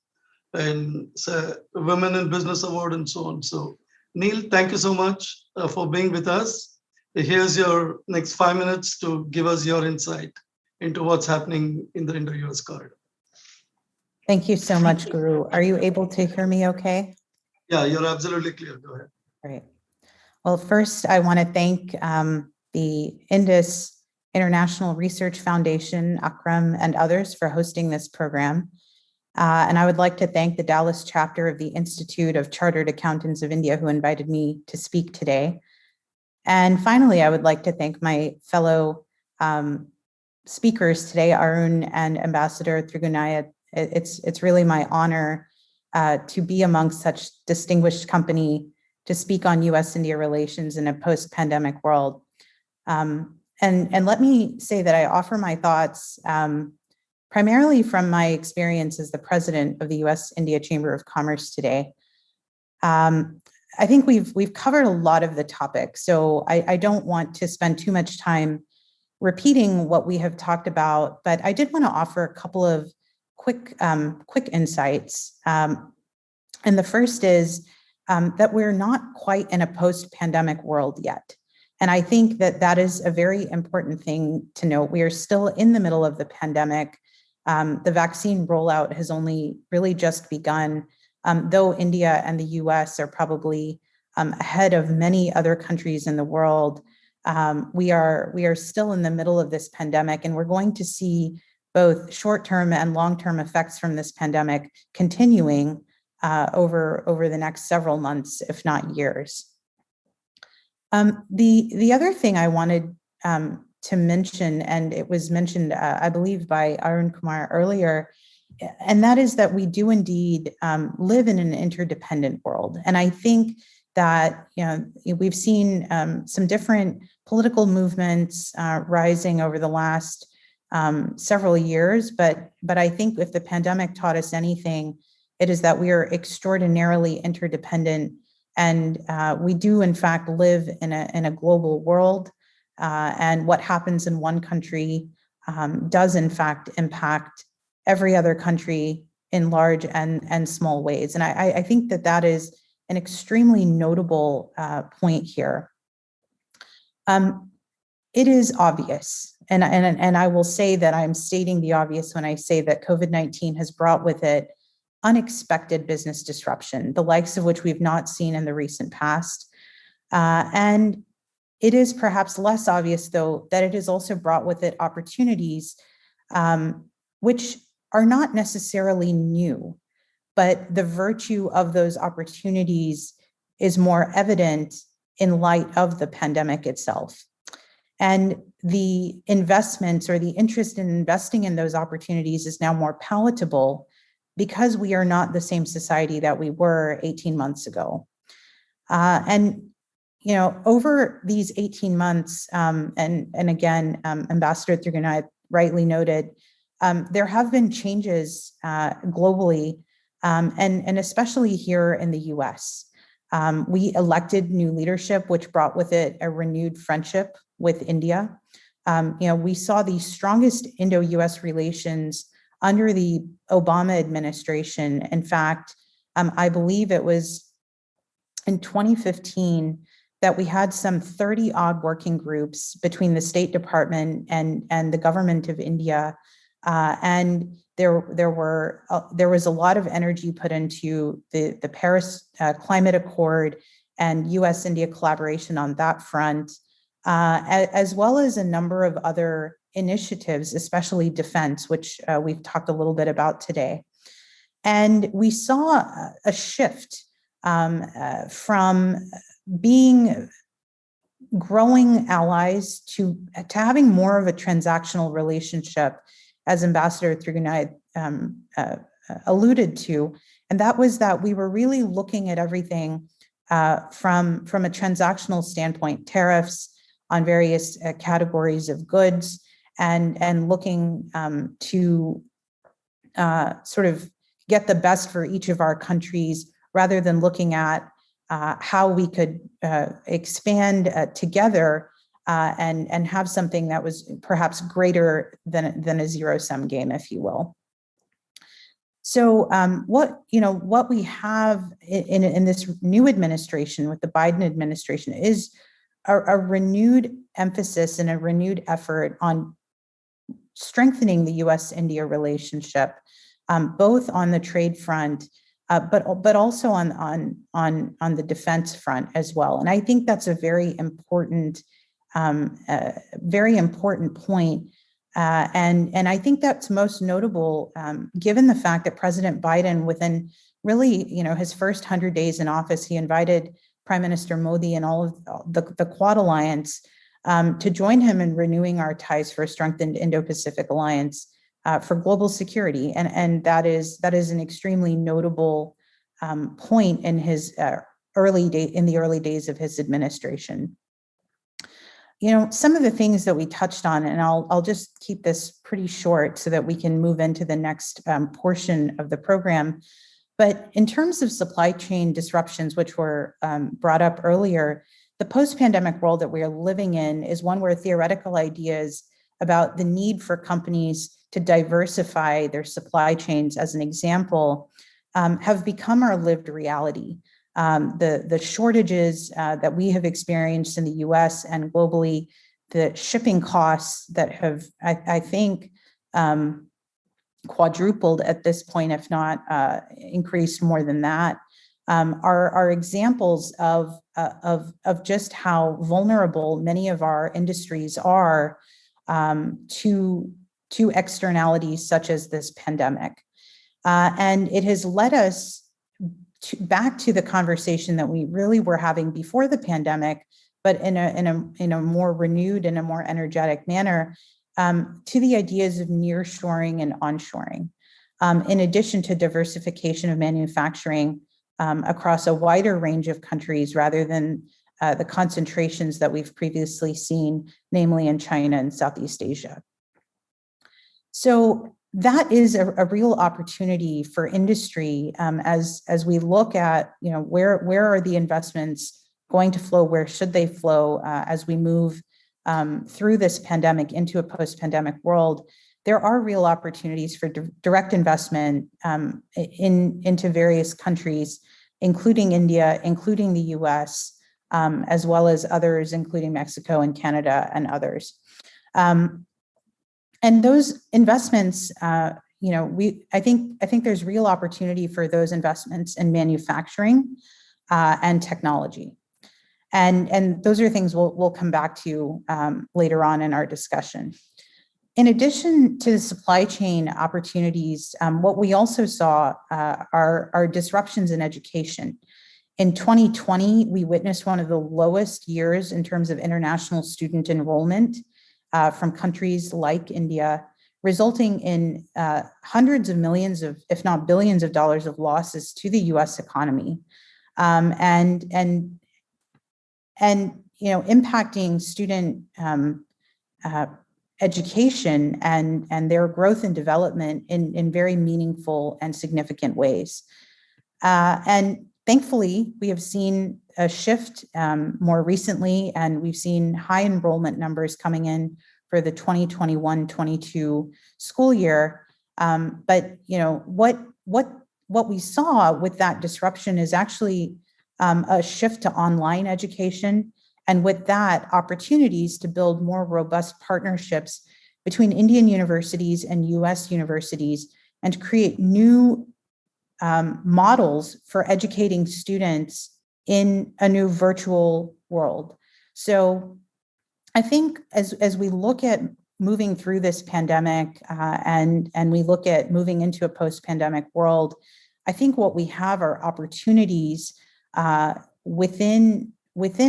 Women in Business Award and so on. So Neil, thank you so much for being with us. Here's your next 5 minutes to give us your insight into what's happening in the Indo-US corridor. Thank you so much, Guru. Are you able to hear me okay? Yeah, you're absolutely clear. Go ahead. Great. Well, first, I want to thank the Indus International Research Foundation, Akram, and others for hosting this program. And I would like to thank the Dallas chapter of the Institute of Chartered Accountants of India who invited me to speak today. And finally, I would like to thank my fellow speakers today, Arun and Ambassador Trigunaya. It's really my honor to be amongst such distinguished company to speak on US-India relations in a post-pandemic world. And let me say that I offer my thoughts primarily from my experience as the president of the US-India Chamber of Commerce today. I think we've covered a lot of the topics, so I don't want to spend too much time repeating what we have talked about, but I did want to offer a couple of quick insights. And the first is that we're not quite in a post-pandemic world yet. And I think that that is a very important thing to note. We are still in the middle of the pandemic. The vaccine rollout has only really just begun, though India and the US are probably ahead of many other countries in the world. We are still in the middle of this pandemic, and we're going to see both short-term and long-term effects from this pandemic continuing over the next several months, if not years. The other thing I wanted to mention, and it was mentioned, I believe, by Arun Kumar earlier, and that is that we do indeed live in an interdependent world. And I think that we've seen some different political movements rising over the last several years, but I think if the pandemic taught us anything, it is that we are extraordinarily interdependent, and we do in fact live in a global world, and what happens in one country does in fact impact every other country in large and small ways. And I think that that is an extremely notable point here. It is obvious, and I will say that I'm stating the obvious when I say that COVID-19 has brought with it unexpected business disruption, the likes of which we've not seen in the recent past. And it is perhaps less obvious, though, that it has also brought with it opportunities, which are not necessarily new, but the virtue of those opportunities is more evident in light of the pandemic itself. And the investments or the interest in investing in those opportunities is now more palatable because we are not the same society that we were 18 months ago. And over these 18 months, and again, Ambassador Trigunaya rightly noted, there have been changes globally, and especially here in the US. We elected new leadership, which brought with it a renewed friendship with India. We saw the strongest Indo-US relations under the Obama administration. In fact, I believe it was in 2015 that we had some 30 odd working groups between the State Department and the government of India. And there was a lot of energy put into the Paris Climate Accord and US-India collaboration on that front, as well as a number of other initiatives, especially defense, which we've talked a little bit about today. And we saw a shift from being growing allies to having more of a transactional relationship, as Ambassador Trigunaya alluded to. And that was that we were really looking at everything from a transactional standpoint, tariffs on various categories of goods, and looking to sort of get the best for each of our countries, rather than looking at how we could expand together and have something that was perhaps greater than a zero-sum game, if you will. So what we have in this new administration with the Biden administration is a renewed emphasis and a renewed effort on strengthening the US-India relationship, both on the trade front, but also on the defense front as well. And I think that's a very important point, And I think that's most notable given the fact that President Biden, within really, his first 100 days in office, he invited Prime Minister Modi and all of the Quad Alliance to join him in renewing our ties for a strengthened Indo-Pacific alliance for global security. And that is an extremely notable point in his early days of his administration. Some of the things that we touched on, and I'll just keep this pretty short so that we can move into the next portion of the program. But in terms of supply chain disruptions, which were brought up earlier, the post-pandemic world that we are living in is one where theoretical ideas about the need for companies to diversify their supply chains, as an example, have become our lived reality. The shortages that we have experienced in the US and globally, the shipping costs that have, I think, quadrupled at this point, if not increased more than that, are examples of just how vulnerable many of our industries are to externalities such as this pandemic. And it has led us back to the conversation that we really were having before the pandemic, but in a more renewed and a more energetic manner, to the ideas of nearshoring and onshoring, in addition to diversification of manufacturing across a wider range of countries rather than the concentrations that we've previously seen, namely in China and Southeast Asia. So that is a real opportunity for industry as we look at, where are the investments going to flow, where should they flow as we move through this pandemic into a post-pandemic world. There are real opportunities for direct investment into various countries, including India, including the US, as well as others, including Mexico and Canada and others. And those investments, I think there's real opportunity for those investments in manufacturing and technology. And those are things we'll come back to later on in our discussion. In addition to the supply chain opportunities, what we also saw are disruptions in education. In 2020, we witnessed one of the lowest years in terms of international student enrollment from countries like India, resulting in hundreds of millions of, if not billions of dollars of losses to the US economy. And impacting student education and their growth and development in very meaningful and significant ways. And thankfully, we have seen a shift more recently, and we've seen high enrollment numbers coming in for the 2021-22 school year. But what we saw with that disruption is actually a shift to online education, and with that, opportunities to build more robust partnerships between Indian universities and US universities, and to create new models for educating students in a new virtual world. So I think as we look at moving through this pandemic and we look at moving into a post-pandemic world, I think what we have are opportunities within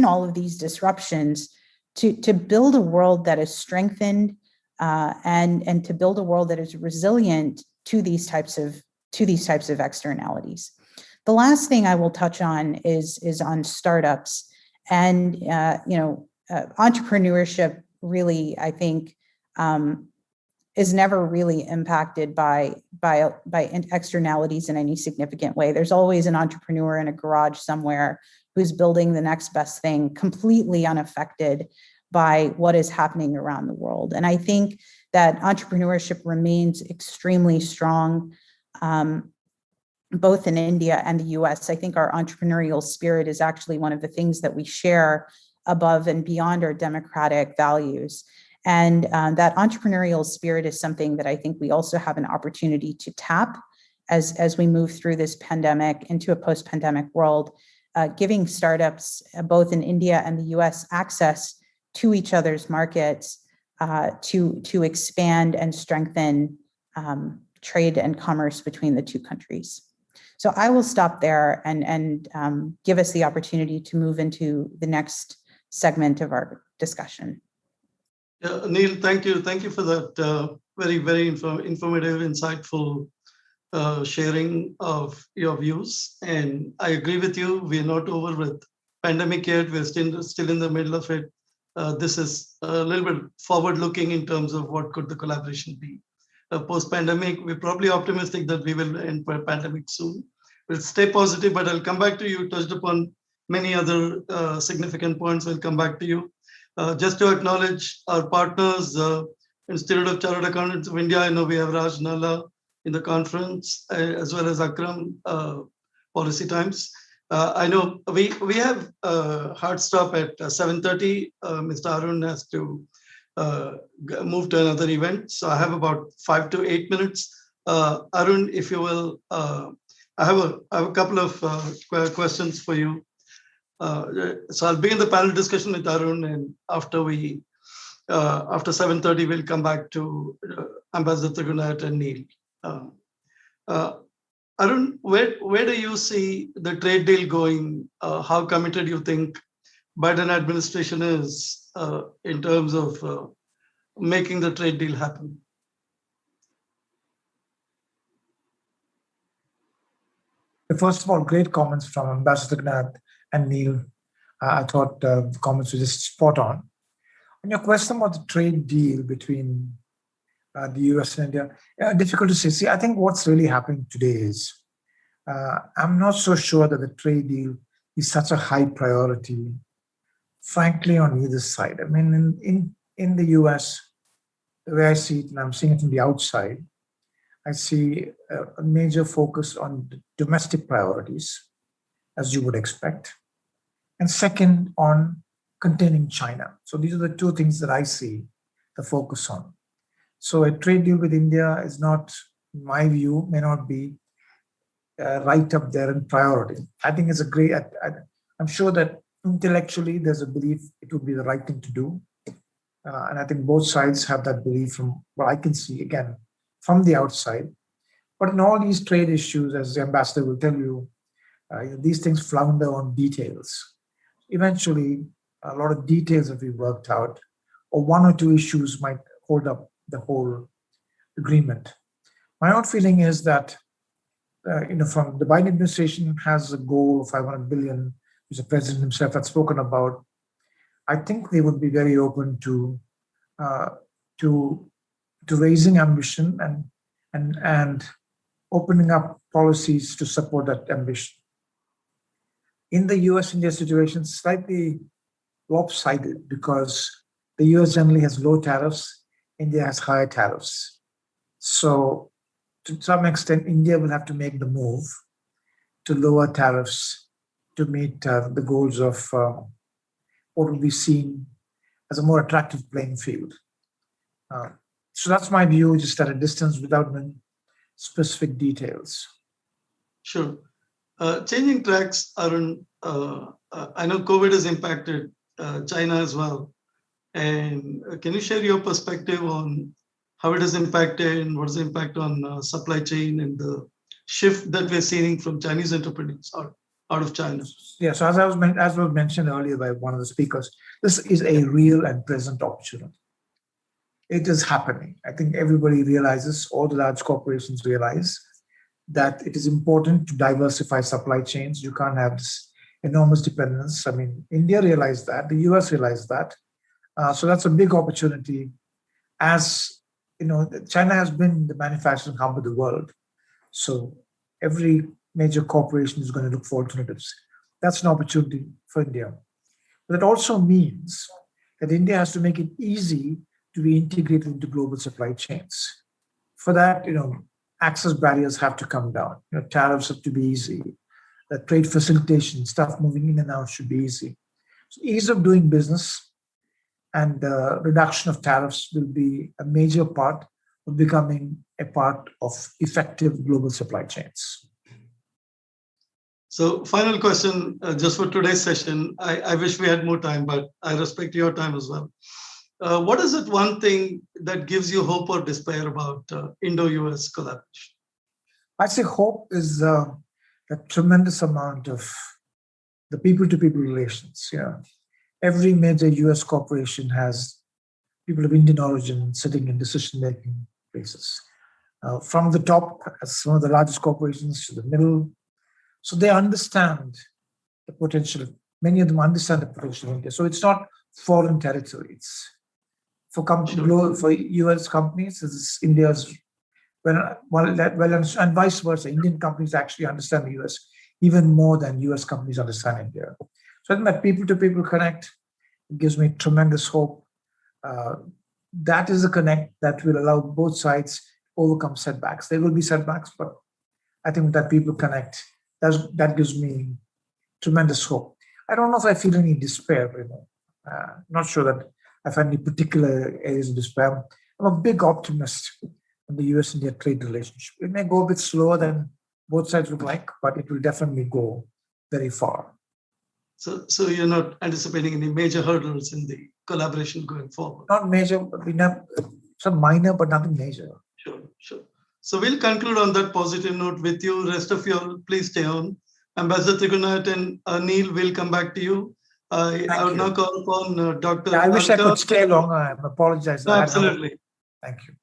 all of these disruptions to build a world that is strengthened and to build a world that is resilient to these types of externalities. The last thing I will touch on is on startups, and entrepreneurship really, I think, is never really impacted by externalities in any significant way. There's always an entrepreneur in a garage somewhere who's building the next best thing, completely unaffected by what is happening around the world. And I think that entrepreneurship remains extremely strong, both in India and the US. I think our entrepreneurial spirit is actually one of the things that we share above and beyond our democratic values. And that entrepreneurial spirit is something that I think we also have an opportunity to tap as we move through this pandemic into a post-pandemic world, giving startups both in India and the US access to each other's markets to expand and strengthen trade and commerce between the two countries. So I will stop there and give us the opportunity to move into the next segment of our discussion. Yeah, Neil, thank you. Thank you for that very, very informative, insightful sharing of your views. And I agree with you. We're not over with pandemic yet. We're still in the middle of it. This is a little bit forward-looking in terms of what could the collaboration be. Post-pandemic, we're probably optimistic that we will end pandemic soon. We'll stay positive, but I'll come back to you. Touched upon many other significant points. I'll come back to you. Just to acknowledge our partners, Institute of Chartered Accountants of India. I know we have Raj Nalla in the conference, as well as Akram, Policy Times. I know we have a hard stop at 7:30. Mr. Arun has to move to another event. So I have about 5 to 8 minutes. Arun, if you will, I have a couple of questions for you. So I'll begin the panel discussion with Arun, and after 7:30, we'll come back to Ambassador Trigunat and Neil. Arun, where do you see the trade deal going? How committed you think Biden administration is in terms of making the trade deal happen? First of all, great comments from Ambassador Trigunat and Neil. I thought the comments were just spot on. On your question about the trade deal between the US and India, difficult to say. See, I think what's really happening today is I'm not so sure that the trade deal is such a high priority, frankly, on either side. I mean, in the US, the way I see it, and I'm seeing it from the outside, I see a major focus on domestic priorities, as you would expect. And second, on containing China. So these are the two things that I see the focus on. So a trade deal with India is not, in my view, may not be right up there in priority. I think it's a great, I'm sure that intellectually there's a belief it would be the right thing to do. And I think both sides have that belief from what I can see, again, from the outside. But in all these trade issues, as the ambassador will tell you, these things flounder on details. Eventually, a lot of details have been worked out, or one or two issues might hold up the whole agreement. My own feeling is that, from the Biden administration has a goal of 500 billion, which the president himself had spoken about. I think they would be very open to raising ambition and opening up policies to support that ambition. In the US-India situation, slightly lopsided because the US generally has low tariffs, India has higher tariffs. So to some extent, India will have to make the move to lower tariffs to meet the goals of what will be seen as a more attractive playing field. So that's my view, just at a distance without specific details. Sure. Changing tracks, Arun, I know COVID has impacted China as well. And can you share your perspective on how it has impacted and what is the impact on supply chain and the shift that we're seeing from Chinese entrepreneurs out of China? Yeah, so as was mentioned earlier by one of the speakers, this is a real and present opportunity. It is happening. I think everybody realizes, all the large corporations realize that it is important to diversify supply chains. You can't have this enormous dependence. I mean, India realized that, the US realized that. So that's a big opportunity. As you know, China has been the manufacturing hub of the world. So every major corporation is going to look for alternatives. That's an opportunity for India. But it also means that India has to make it easy to be integrated into global supply chains. For that, access barriers have to come down. Tariffs have to be easy. The trade facilitation, stuff moving in and out should be easy. So ease of doing business and reduction of tariffs will be a major part of becoming a part of effective global supply chains. So final question, just for today's session. I wish we had more time, but I respect your time as well. what is it one thing that gives you hope or despair about Indo-US collaboration? I'd say hope is a tremendous amount of the people-to-people relations. Yeah, every major US corporation has people of Indian origin sitting in decision-making places. From the top, as one of the largest corporations, to the middle. So they understand the potential. Many of them understand the potential of India. So it's not foreign territory. It's for US companies, it's India's and vice versa. Indian companies actually understand the US even more than US companies understand India. So I think that people-to-people connect gives me tremendous hope. That is a connect that will allow both sides overcome setbacks. There will be setbacks, but I think that people connect, that gives me tremendous hope. I don't know if I feel any despair, not sure that I find any particular areas of despair. I'm a big optimist in the US-India trade relationship. It may go a bit slower than both sides would like, but it will definitely go very far. So you're not anticipating any major hurdles in the collaboration going forward? Not major, but we have some minor, but nothing major. Sure. So we'll conclude on that positive note with you. Rest of you all, please stay on. Ambassador Trigunath and Neil will come back to you. I would now call upon Dr. I wish Alka. I could stay longer. I apologize. No, absolutely. Thank you.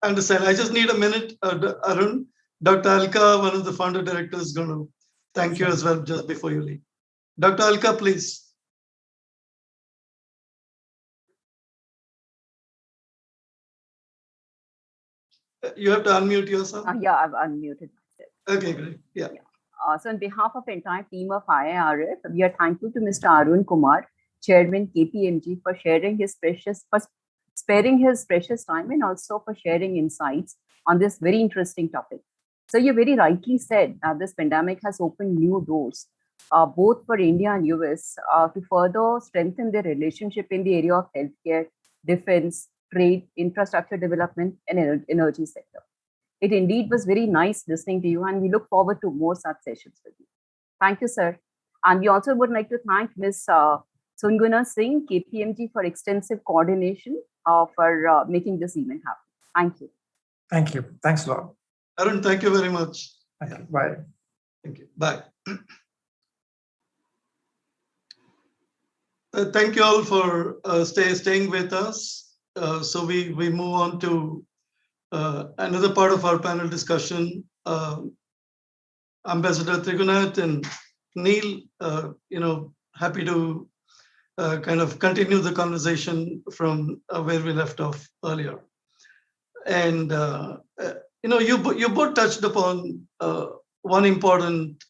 I understand. I just need a minute, Arun. Dr. Alka, one of the founder directors, is going to thank you as well just before you leave. Dr. Alka, please. You have to unmute yourself. Yeah, I've unmuted myself. Okay, great. Yeah. So on behalf of the entire team of IIRF, we are thankful to Mr. Arun Kumar, Chairman KPMG, for sparing his precious time and also for sharing insights on this very interesting topic. So you very rightly said that this pandemic has opened new doors, both for India and US, to further strengthen their relationship in the area of healthcare, defense, trade, infrastructure development, and energy sector. It indeed was very nice listening to you, and we look forward to more such sessions with you. Thank you, sir. And we also would like to thank Ms. Sunguna Singh, KPMG, for extensive coordination for making this event happen. Thank you. Thank you. Thanks a lot. Arun, thank you very much. Thank you. Bye. Thank you. Bye. Thank you all for staying with us. So we move on to another part of our panel discussion. Ambassador Trigunath and Neil, happy to kind of continue the conversation from where we left off earlier. And you both touched upon one important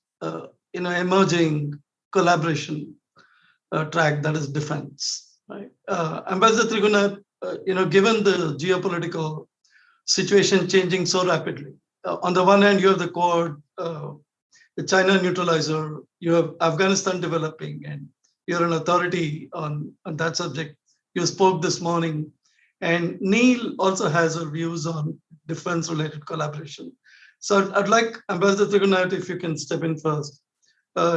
emerging collaboration track, that is defense. Right? Ambassador Trigunath, given the geopolitical situation changing so rapidly, on the one hand, you have the Quad, the China neutralizer, you have Afghanistan developing, and you're an authority on that subject. You spoke this morning, and Neil also has her views on defense-related collaboration. So I'd like Ambassador Trigunath, if you can step in first.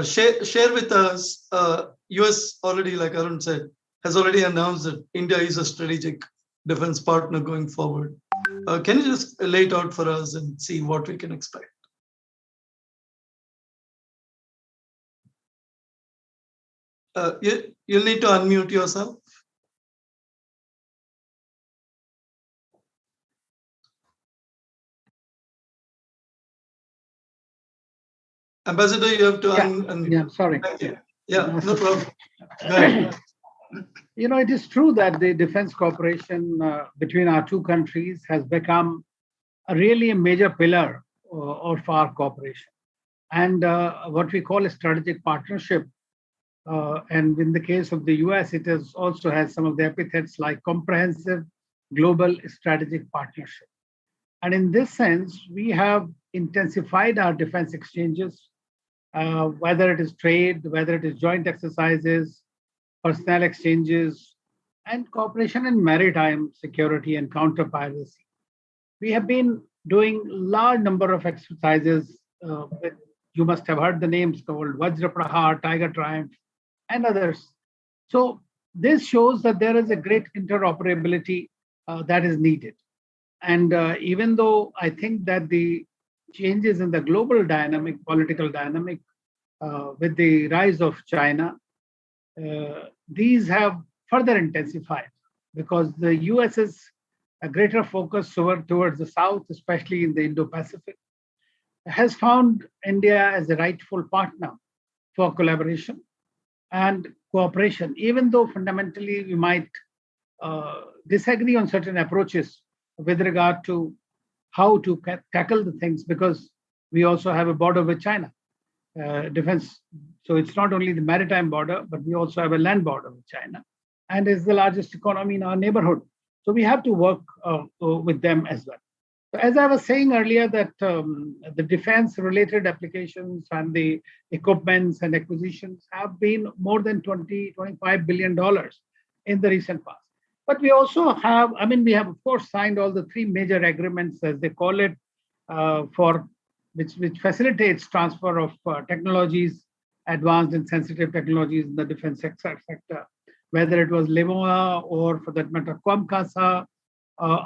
Share with us, US already, like Arun said, has already announced that India is a strategic defense partner going forward. Can you just lay it out for us and see what we can expect? You'll need to unmute yourself. Ambassador, you have to unmute. Yeah, sorry. Thank you. Yeah, no problem. Go ahead. It is true that the defense cooperation between our two countries has become really a major pillar of our cooperation. And what we call a strategic partnership. And in the case of the US, it also has some of the epithets like comprehensive global strategic partnership. And in this sense, we have intensified our defense exchanges, whether it is trade, whether it is joint exercises, personnel exchanges, and cooperation in maritime security and counter-piracy. We have been doing a large number of exercises. You must have heard the names called Vajra Prahar, Tiger Triumph, and others. So this shows that there is a great interoperability that is needed. And even though I think that the changes in the global dynamic, political dynamic, with the rise of China, these have further intensified because the US is a greater focus towards the South, especially in the Indo-Pacific, has found India as a rightful partner for collaboration and cooperation, even though fundamentally we might disagree on certain approaches with regard to how to tackle the things, because we also have a border with China, defense. So it's not only the maritime border, but we also have a land border with China, and is the largest economy in our neighborhood. So we have to work with them as well. So as I was saying earlier, that the defense-related applications and the equipments and acquisitions have been more than $25 billion in the recent past. But we also have, we have, of course, signed all the three major agreements, as they call it, for which facilitates transfer of technologies, advanced and sensitive technologies in the defense sector, whether it was LEMOA or, for that matter, COMCASA,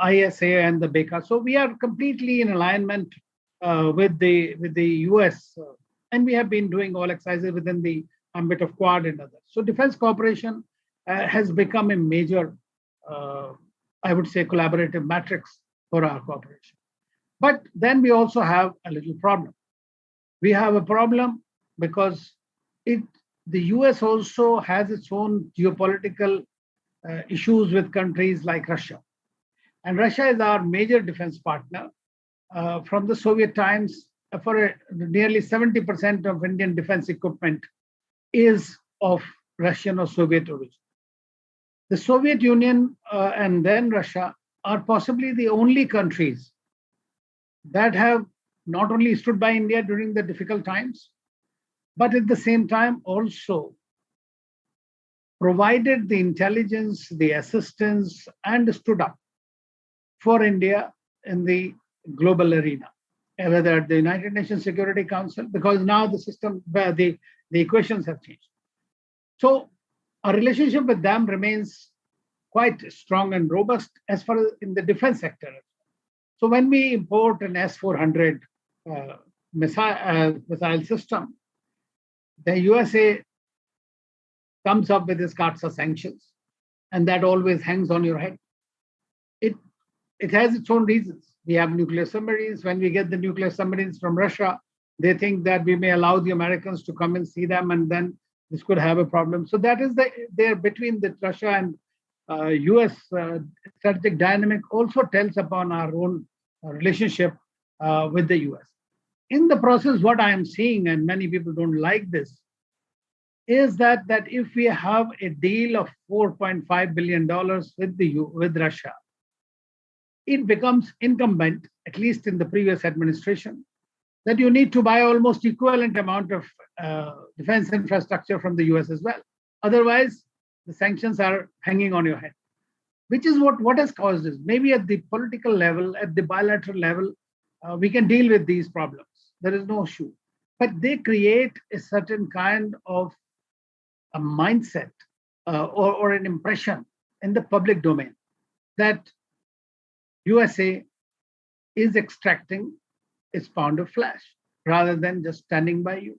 ISA, and the BECA. So we are completely in alignment with the US, and we have been doing all exercises within the ambit of Quad and others. So defense cooperation has become a major, I would say, collaborative matrix for our cooperation. But then we also have a little problem. We have a problem because the US also has its own geopolitical issues with countries like Russia. And Russia is our major defense partner. From the Soviet times, for nearly 70% of Indian defense equipment is of Russian or Soviet origin. The Soviet Union and then Russia are possibly the only countries that have not only stood by India during the difficult times, but at the same time also provided the intelligence, the assistance, and stood up for India in the global arena, whether at the United Nations Security Council, because now the system, the equations have changed. So our relationship with them remains quite strong and robust as far as in the defense sector. So when we import an S-400 missile system, the USA comes up with its CAATSA sanctions, and that always hangs on your head. It has its own reasons. We have nuclear submarines. When we get the nuclear submarines from Russia, they think that we may allow the Americans to come and see them, and then this could have a problem. So that is there between the Russia and US strategic dynamic also tells upon our own relationship with the US. In the process, what I am seeing, and many people don't like this, is that if we have a deal of $4.5 billion with Russia, it becomes incumbent, at least in the previous administration, that you need to buy almost equivalent amount of defense infrastructure from the US as well. Otherwise, the sanctions are hanging on your head, which is what has caused this. Maybe at the political level, at the bilateral level, we can deal with these problems. There is no issue. But they create a certain kind of a mindset or an impression in the public domain that USA is extracting its pound of flesh rather than just standing by you.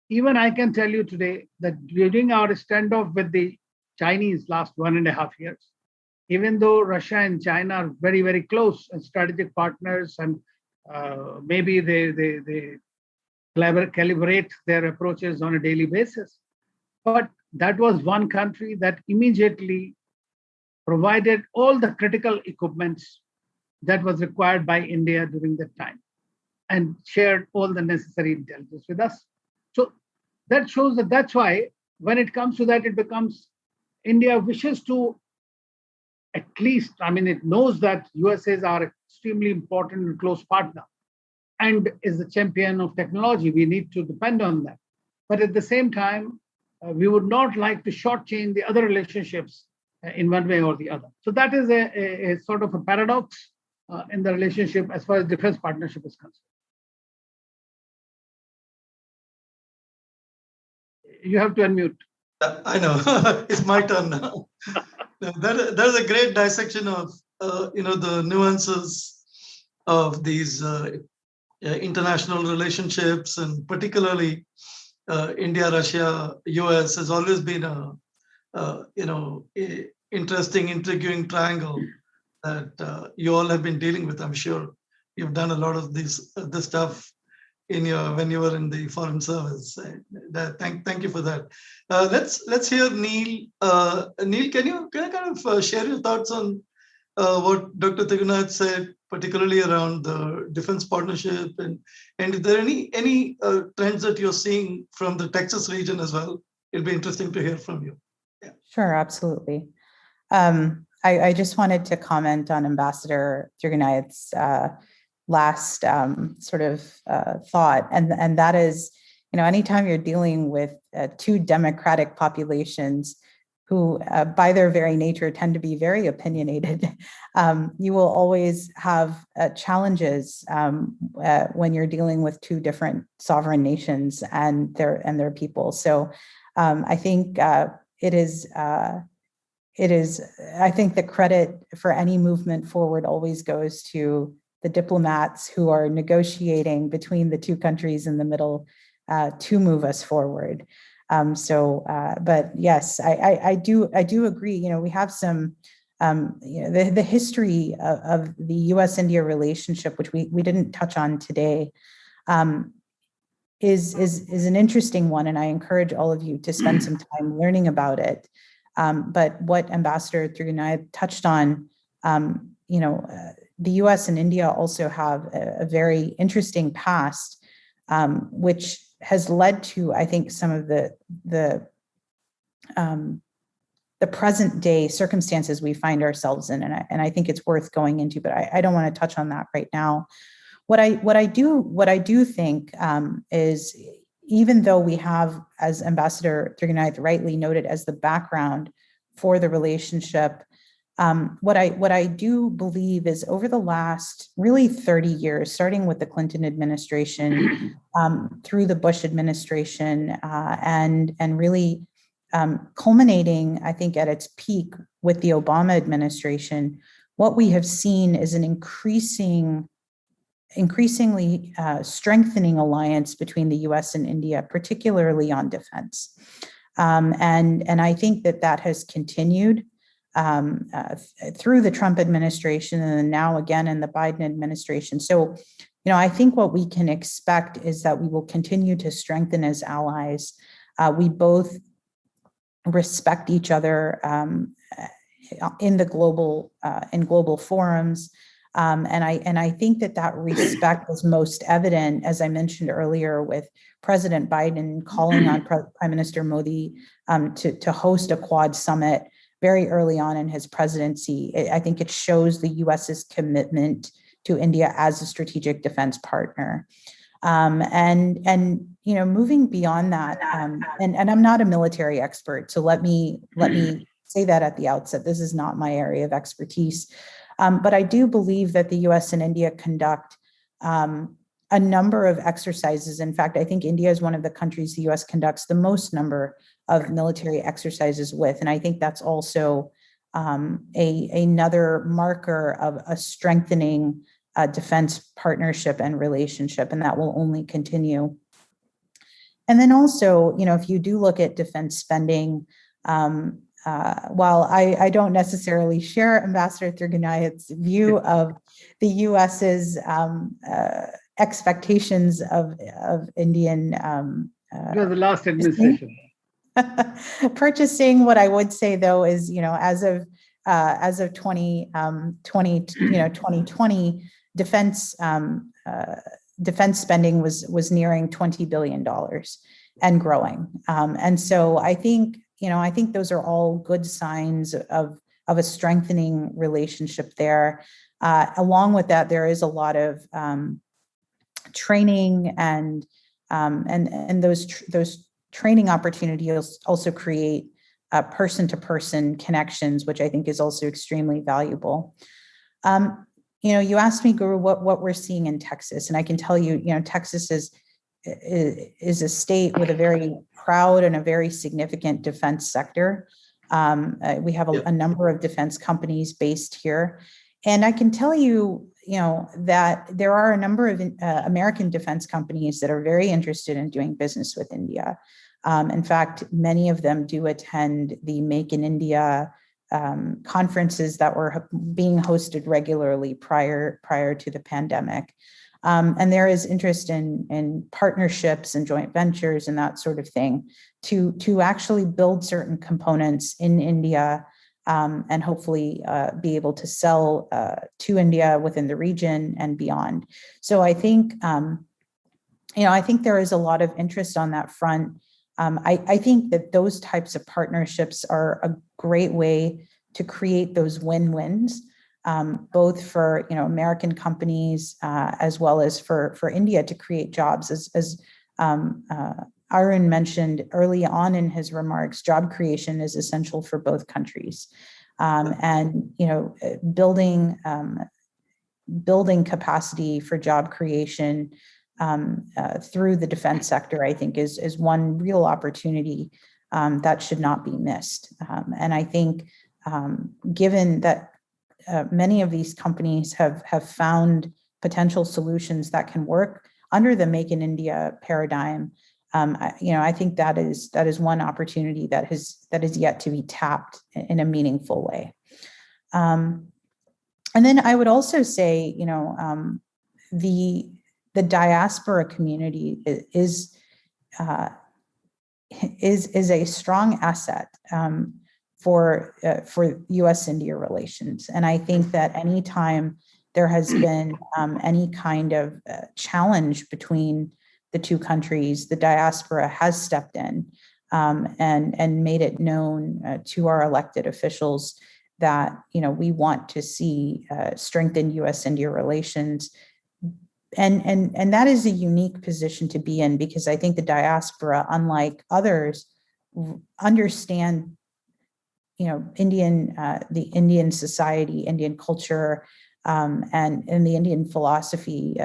Even I can tell you today that during our standoff with the Chinese last 1.5 years, even though Russia and China are very, very close and strategic partners, and maybe they calibrate their approaches on a daily basis, but that was one country that immediately provided all the critical equipments that was required by India during that time and shared all the necessary intelligence with us. So that shows that's why when it comes to that, it becomes India wishes to at least, it knows that USA is our extremely important and close partner and is a champion of technology. We need to depend on that. But at the same time, we would not like to shortchange the other relationships in one way or the other. So that is a sort of a paradox in the relationship as far as defense partnership is concerned. You have to unmute. I know. It's my turn now. There's a great dissection of the nuances of these international relationships, and particularly India, Russia, US has always been a interesting, intriguing triangle that you all have been dealing with. I'm sure you've done a lot of this stuff when you were in the foreign service. Thank you for that. Let's hear Neil. Neil, can you kind of share your thoughts on what Dr. Tigrunath said, particularly around the defense partnership, and is there any trends that you're seeing from the Texas region as well? It'll be interesting to hear from you. Yeah. Sure, absolutely. I just wanted to comment on Ambassador Tigrunath's last sort of thought, and that is, anytime you're dealing with two democratic populations who, by their very nature, tend to be very opinionated, you will always have challenges when you're dealing with two different sovereign nations and their people. So I think it is. I think the credit for any movement forward always goes to the diplomats who are negotiating between the two countries in the middle to move us forward. But yes, I do agree. We have some, the history of the U.S.-India relationship, which we didn't touch on today, is an interesting one, and I encourage all of you to spend some time learning about it. But what Ambassador Tigrunath touched on, the U.S. and India also have a very interesting past, which has led to, I think, some of the present day circumstances we find ourselves in, and I think it's worth going into. But I don't want to touch on that right now. What I do think is, even though we have, as Ambassador Tigrunath rightly noted, as the background for the relationship, what I do believe is, over the last really 30 years, starting with the Clinton administration, through the Bush administration, and really culminating, I think, at its peak with the Obama administration, what we have seen is an increasingly strengthening alliance between the U.S. and India, particularly on defense. And I think that has continued through the Trump administration, and now again in the Biden administration. So, I think what we can expect is that we will continue to strengthen as allies. We both respect each other in global forums. And I think that respect was most evident, as I mentioned earlier, with President Biden calling on Prime Minister Modi to host a Quad summit very early on in his presidency. I think it shows the U.S.'s commitment to India as a strategic defense partner. And moving beyond that, and I'm not a military expert, so let me say that at the outset. This is not my area of expertise. But I do believe that the U.S. and India conduct a number of exercises. In fact, I think India is one of the countries the U.S. conducts the most number of military exercises with. And I think that's also another marker of a strengthening defense partnership and relationship, and that will only continue. And then also, if you do look at defense spending, while I don't necessarily share Ambassador Tigrunath's view of the U.S.'s expectations of Indian you're the last administration. Purchasing, what I would say though is, as of 2020, defense spending was nearing $20 billion and growing. And so I think those are all good signs of a strengthening relationship there. Along with that, there is a lot of training and those training opportunities also create person-to-person connections, which I think is also extremely valuable. You asked me, Guru, what we're seeing in Texas, and I can tell you, Texas is is a state with a very proud and a very significant defense sector. We have a number of defense companies based here. And I can tell you, that there are a number of American defense companies that are very interested in doing business with India. In fact, many of them do attend the Make in India conferences that were being hosted regularly prior to the pandemic. And there is interest in partnerships and joint ventures and that sort of thing to actually build certain components in India and hopefully be able to sell to India within the region and beyond. So I think, I think there is a lot of interest on that front. I think that those types of partnerships are a great way to create those win-wins, both for American companies as well as for India to create jobs. As Arun mentioned early on in his remarks, job creation is essential for both countries, and building capacity for job creation through the defense sector, I think, is one real opportunity that should not be missed. And I think, given that many of these companies have found potential solutions that can work under the Make in India paradigm, I think that is one opportunity that is yet to be tapped in a meaningful way. And then I would also say, the diaspora community is a strong asset for US-India relations. And I think that anytime there has been any kind of challenge between the two countries, the diaspora has stepped in and made it known to our elected officials that we want to see strengthened US-India relations. And that is a unique position to be in, because I think the diaspora, unlike others, understand the Indian society, Indian culture, and the Indian philosophy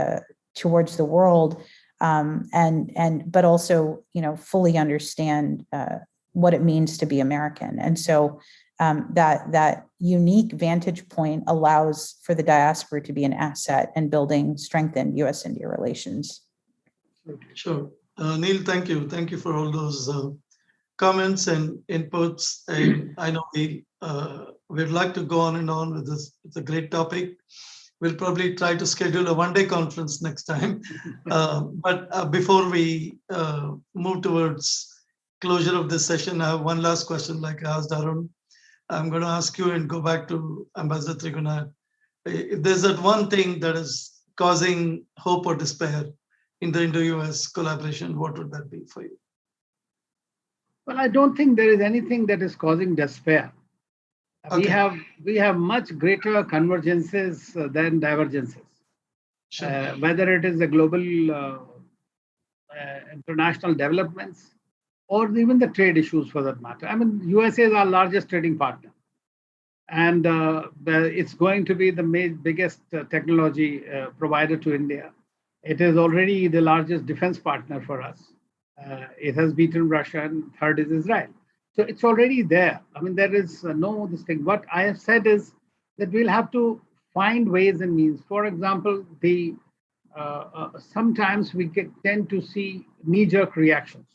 towards the world, but also fully understand what it means to be American. And so that unique vantage point allows for the diaspora to be an asset in building strengthened US-India relations. Sure. Neil, thank you. Thank you for all those comments and inputs. And I know we'd like to go on and on with this. It's a great topic. We'll probably try to schedule a one-day conference next time. But before we move towards closure of this session, I have one last question, like I asked Arun. I'm going to ask you and go back to Ambassador Trigunath. If there's that one thing that is causing hope or despair in the Indo-US collaboration, what would that be for you? Well, I don't think there is anything that is causing despair. Okay. We have much greater convergences than divergences. Sure. Whether it is the global international developments or even the trade issues for that matter. I mean, USA is our largest trading partner. And it's going to be the biggest technology provider to India. It is already the largest defense partner for us. It has beaten Russia, and third is Israel. So it's already there. I mean, there is no this thing. What I have said is that we'll have to find ways and means. For example, sometimes we tend to see knee-jerk reactions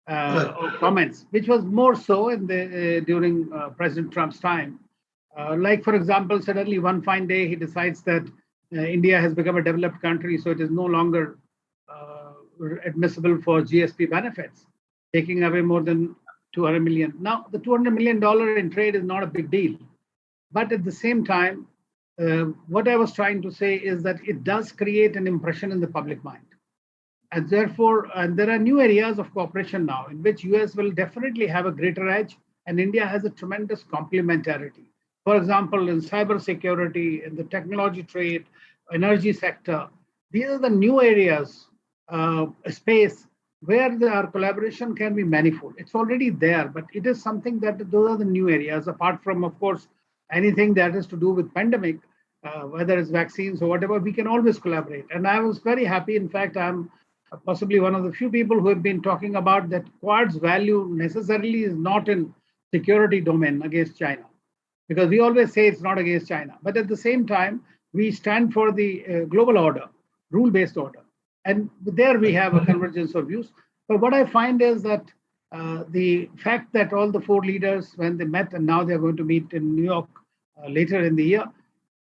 or comments, which was more so in during President Trump's time. Like, for example, suddenly one fine day he decides that India has become a developed country, so it is no longer admissible for GSP benefits, taking away more than $200 million. Now, the $200 million in trade is not a big deal. But at the same time, what I was trying to say is that it does create an impression in the public mind. And therefore, there are new areas of cooperation now in which US will definitely have a greater edge, and India has a tremendous complementarity. For example, in cybersecurity, in the technology trade, energy sector, these are the new areas, space where our collaboration can be manifold. It's already there, but it is something that those are the new areas, apart from, of course, anything that has to do with pandemic, whether it's vaccines or whatever, we can always collaborate. And I was very happy. In fact, I'm possibly one of the few people who have been talking about that Quad's value necessarily is not in security domain against China, because we always say it's not against China. But at the same time, we stand for the global order, rule-based order. And there we have a convergence of views. But what I find is that the fact that all the four leaders, when they met, and now they're going to meet in New York later in the year,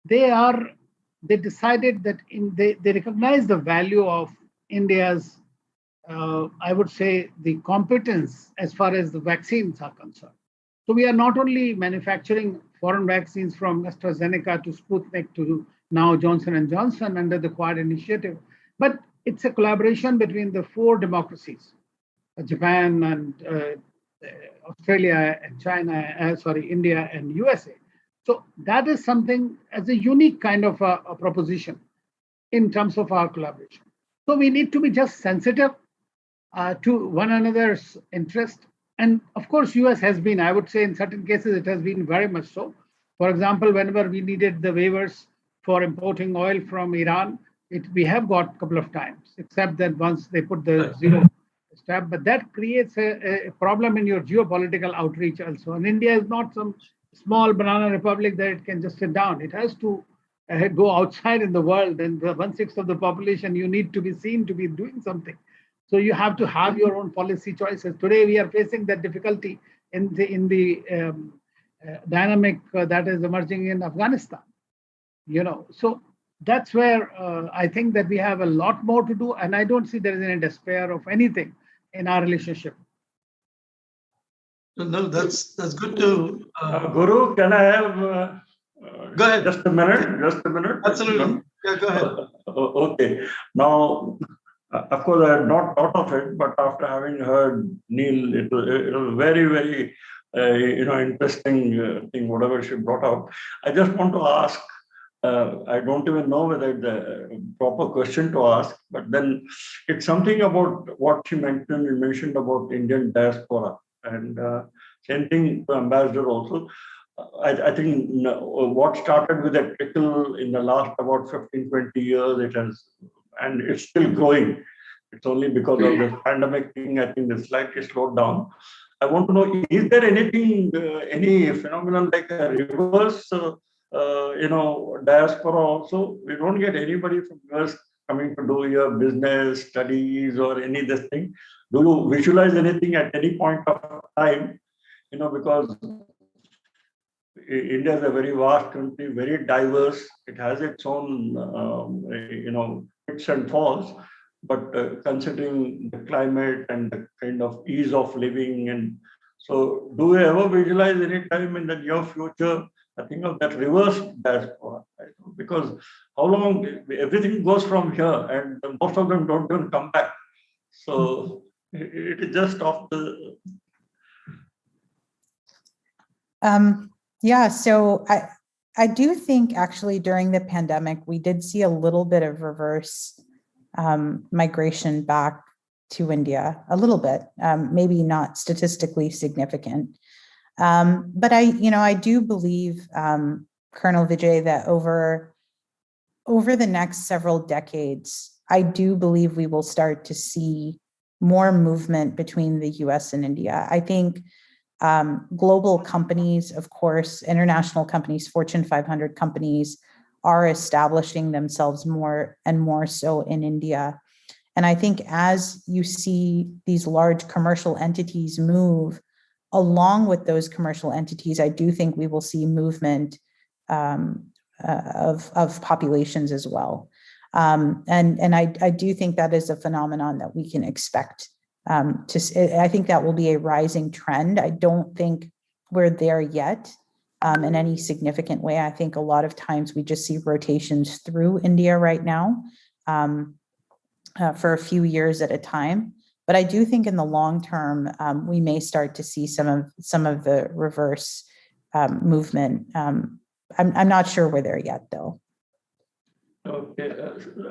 they decided that they recognize the value of India's, I would say, the competence as far as the vaccines are concerned. So we are not only manufacturing foreign vaccines from AstraZeneca to Sputnik to now Johnson & Johnson under the Quad initiative, but it's a collaboration between the four democracies, Japan and Australia and China, India and USA. So that is something as a unique kind of a proposition in terms of our collaboration. So we need to be just sensitive to one another's interest. And of course, US has been, I would say in certain cases, it has been very much so. For example, whenever we needed the waivers for importing oil from Iran, we have got a couple of times, except that once they put the zero stamp, but that creates a problem in your geopolitical outreach also. And India is not some small banana republic that it can just sit down. It has to go outside in the world, and the 1/6 of the population, you need to be seen to be doing something. So you have to have your own policy choices. Today, we are facing that difficulty in the dynamic that is emerging in Afghanistan. So that's where I think that we have a lot more to do, and I don't see there is any despair of anything in our relationship. No, that's good to. Guru, can I have go ahead. Just a minute? Just a minute. Absolutely. Yeah, go ahead. Okay. Now, of course, I had not thought of it, but after having heard Neil, it was very, very interesting thing, whatever she brought up. I just want to ask. I don't even know whether it's a proper question to ask, but then it's something about what she mentioned. You mentioned about Indian diaspora, and same thing to Ambassador also. I think what started with a trickle in the last about 15, 20 years, it has, and it's still growing. It's only because of this pandemic thing, I think it's slightly slowed down. I want to know, is there anything, any phenomenon like a reverse, diaspora also? We don't get anybody from US coming to do your business, studies, or any this thing. Do you visualize anything at any point of time? Because India is a very vast country, very diverse. It has its own, hits and falls. But considering the climate and the kind of ease of living, and so do we ever visualize any time in the near future, I think of that reverse diaspora? Because how long everything goes from here, and most of them don't even come back. So it is just off the. Yeah, so I do think actually during the pandemic, we did see a little bit of reverse migration back to India, a little bit, maybe not statistically significant. But I do believe, Colonel Vijay, that over the next several decades, I do believe we will start to see more movement between the US and India. I think global companies, of course, international companies, Fortune 500 companies, are establishing themselves more and more so in India. And I think as you see these large commercial entities move, along with those commercial entities, I do think we will see movement of populations as well. And I do think that is a phenomenon that we can expect. I think that will be a rising trend. I don't think we're there yet in any significant way. I think a lot of times we just see rotations through India right now for a few years at a time. But I do think in the long term, we may start to see some of the reverse movement. I'm not sure we're there yet, though. Okay.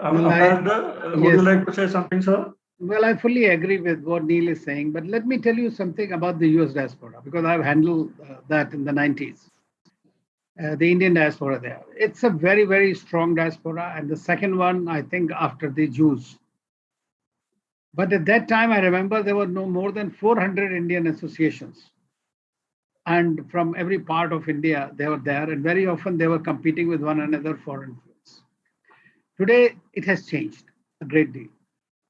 Amanda, would you like to say something, sir? Well, I fully agree with what Neil is saying, but let me tell you something about the US diaspora, because I've handled that in the 90s. The Indian diaspora there. It's a very, very strong diaspora. And the second one, I think, after the Jews. But at that time, I remember there were no more than 400 Indian associations. And from every part of India, they were there. And very often they were competing with one another for influence. Today, it has changed a great deal.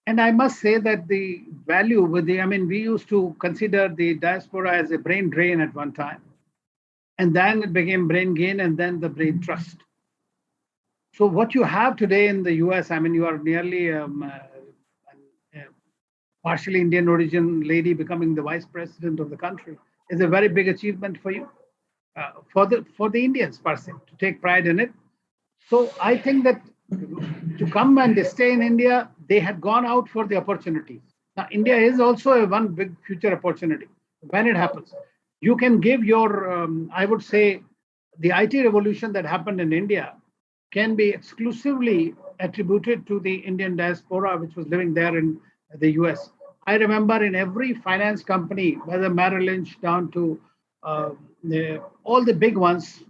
And I must say that the value with the, I mean, we used to consider the diaspora as a brain drain at one time. And then it became brain gain and then the brain trust. So what you have today in the US, I mean, you are nearly partially Indian origin lady becoming the vice president of the country is a very big achievement for you, for the Indians per se, to take pride in it. So I think that to come and stay in India, they had gone out for the opportunities. Now, India is also a one big future opportunity when it happens. You can give your, I would say, the IT revolution that happened in India can be exclusively attributed to the Indian diaspora, which was living there in the US. I remember in every finance company, whether Merrill Lynch down to all the big ones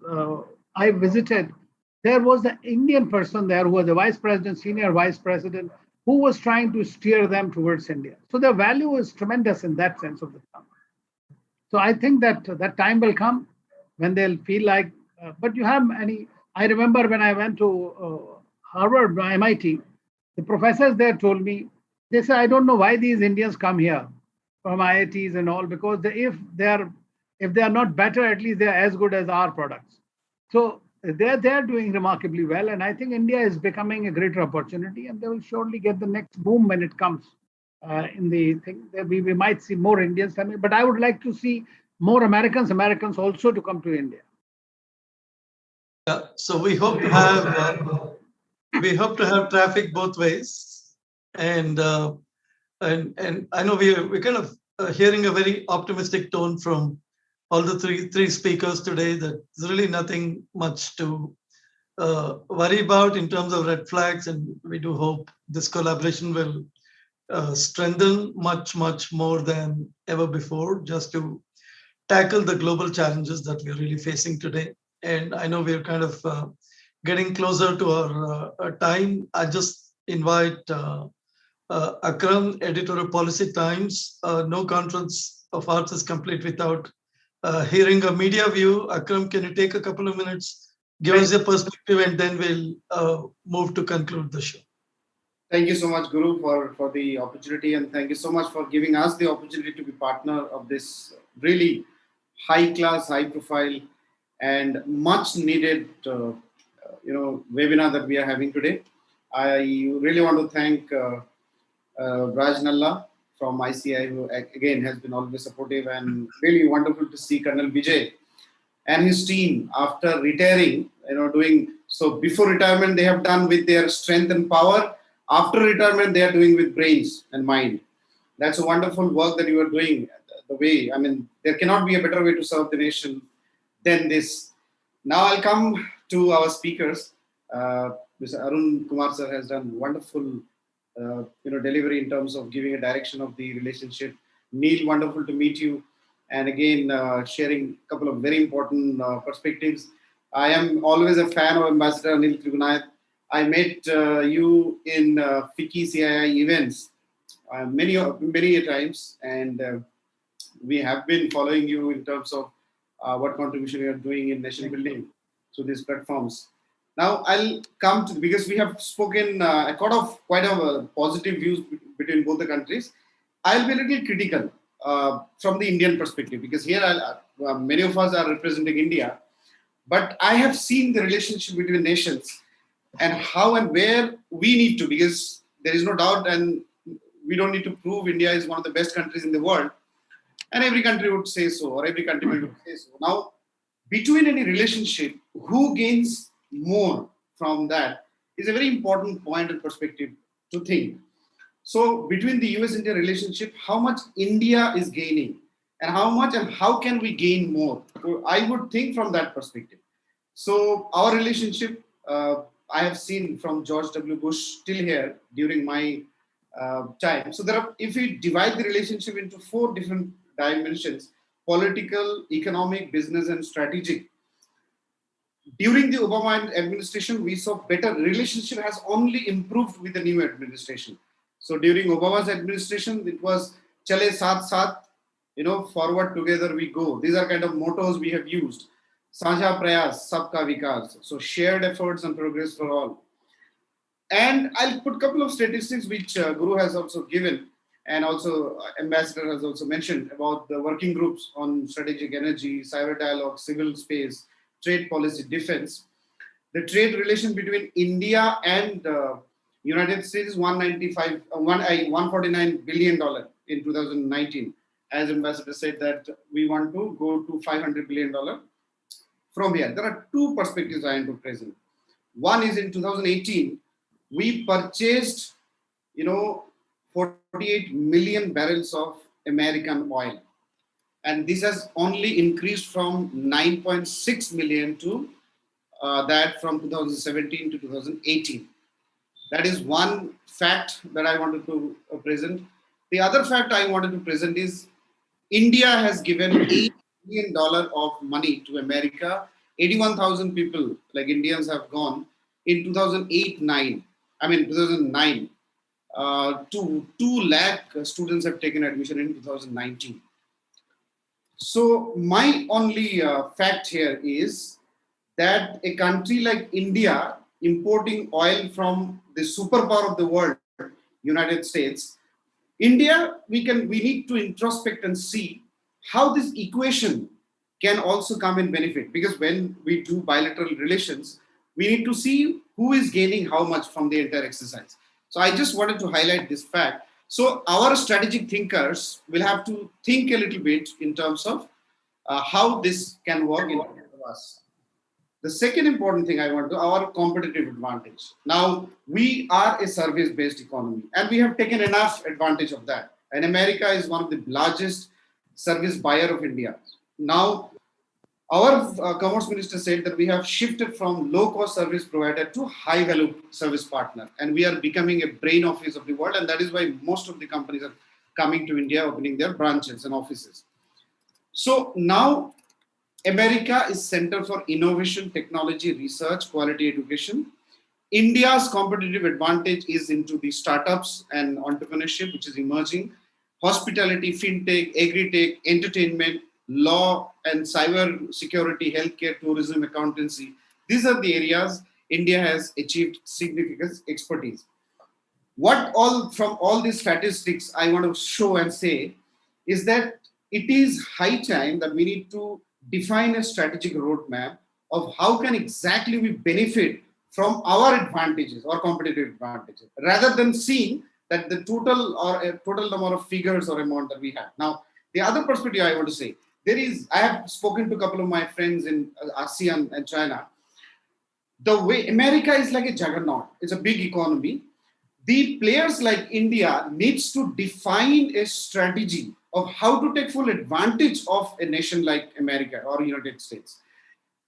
I visited, there was an Indian person there who was the vice president, senior vice president, who was trying to steer them towards India. So the value is tremendous in that sense of the term. So I think that that time will come when they'll feel like, but you have any, I remember when I went to Harvard, MIT, the professors there told me, they said, I don't know why these Indians come here from IITs and all, because if they are not better, at least they're as good as our products. So they're doing remarkably well. And I think India is becoming a greater opportunity and they will surely get the next boom when it comes in the thing. We might see more Indians coming, but I would like to see more Americans also to come to India. Yeah, so we hope to have traffic both ways, and I know we're kind of hearing a very optimistic tone from all the three speakers today. That there's really nothing much to worry about in terms of red flags, and we do hope this collaboration will strengthen much more than ever before, just to tackle the global challenges that we're really facing today. And I know we're kind of getting closer to our time. I just invite Akram, editor of Policy Times. No conference of ours is complete without hearing a media view. Akram, can you take a couple of minutes, give us your perspective, and then we'll move to conclude the show. Thank you so much, Guru, for the opportunity, and thank you so much for giving us the opportunity to be partner of this really high-class, high-profile, and much-needed, webinar that we are having today. I really want to thank Raj Nalla from ICI, who again has been always supportive, and really wonderful to see Colonel Vijay and his team after retiring, doing so. Before retirement, they have done with their strength and power. After retirement, they are doing with brains and mind. That's a wonderful work that you are doing. The way, I mean, there cannot be a better way to serve the nation than this. Now I'll come to our speakers. Mr. Arun Kumar sir has done wonderful, delivery in terms of giving a direction of the relationship. Neil, wonderful to meet you, and again sharing a couple of very important perspectives. I am always a fan of Ambassador Anil Tribunayat. I met you in FICI CII events many times, and we have been following you in terms of what contribution you are doing in nation building through these platforms. Now I'll come to, because we have spoken quite a positive views between both the countries. I'll be a little critical from the Indian perspective, because here many of us are representing India, but I have seen the relationship between nations and how and where we need to, because there is no doubt, and we don't need to prove India is one of the best countries in the world. And every country would say so, or every country would say so. Now, between any relationship, who gains more from that is a very important point and perspective to think. So between the US-India relationship, how much India is gaining and how can we gain more? So I would think from that perspective. So our relationship, I have seen from George W. Bush till here during my time. So if we divide the relationship into 4 different dimensions: political, economic, business, and strategic. During the Obama administration, we saw better relationship has only improved with the new administration. So during Obama's administration, it was Chale Saath Saath, forward together we go. These are kind of mottos we have used. Sanja Prayas, Sabka Vikas. So shared efforts and progress for all. And I'll put a couple of statistics which Guru has also given, and also Ambassador has also mentioned about the working groups on strategic energy, cyber dialogue, civil space, trade policy, defense. The trade relation between India and United States is $149 billion in 2019. As Ambassador said that we want to go to $500 billion from here. There are two perspectives I want to present. One is in 2018, we purchased, 48 million barrels of American oil. And this has only increased from 9.6 million to that from 2017 to 2018. That is one fact that I wanted to present. The other fact I wanted to present is India has given $8 billion of money to America. 81,000 people, like Indians, have gone in 2009. To 2 lakh students have taken admission in 2019. So my only fact here is that a country like India importing oil from the superpower of the world, United States, India, we need to introspect and see how this equation can also come in benefit, because when we do bilateral relations, we need to see who is gaining how much from the entire exercise. So I just wanted to highlight this fact. So our strategic thinkers will have to think a little bit in terms of how this can work in front of us. The second important thing I want to, our competitive advantage. Now, we are a service-based economy, and we have taken enough advantage of that. And America is one of the largest service buyer of India. Now, our Commerce Minister said that we have shifted from low-cost service provider to high-value service partner, and we are becoming a brain office of the world, and that is why most of the companies are coming to India, opening their branches and offices. So now, America is center for innovation, technology, research, quality education. India's competitive advantage is into the startups and entrepreneurship, which is emerging, hospitality, fintech, agri-tech, entertainment, law and cyber security, healthcare, tourism, accountancy. These are the areas India has achieved significant expertise. From all these statistics I want to show and say is that it is high time that we need to define a strategic roadmap of how can exactly we benefit from our advantages or competitive advantages, rather than seeing that the total or a total number of figures or amount that we have. Now, the other perspective I want to say, I have spoken to a couple of my friends in ASEAN and China. The way America is like a juggernaut, it's a big economy. The players like India needs to define a strategy of how to take full advantage of a nation like America or United States.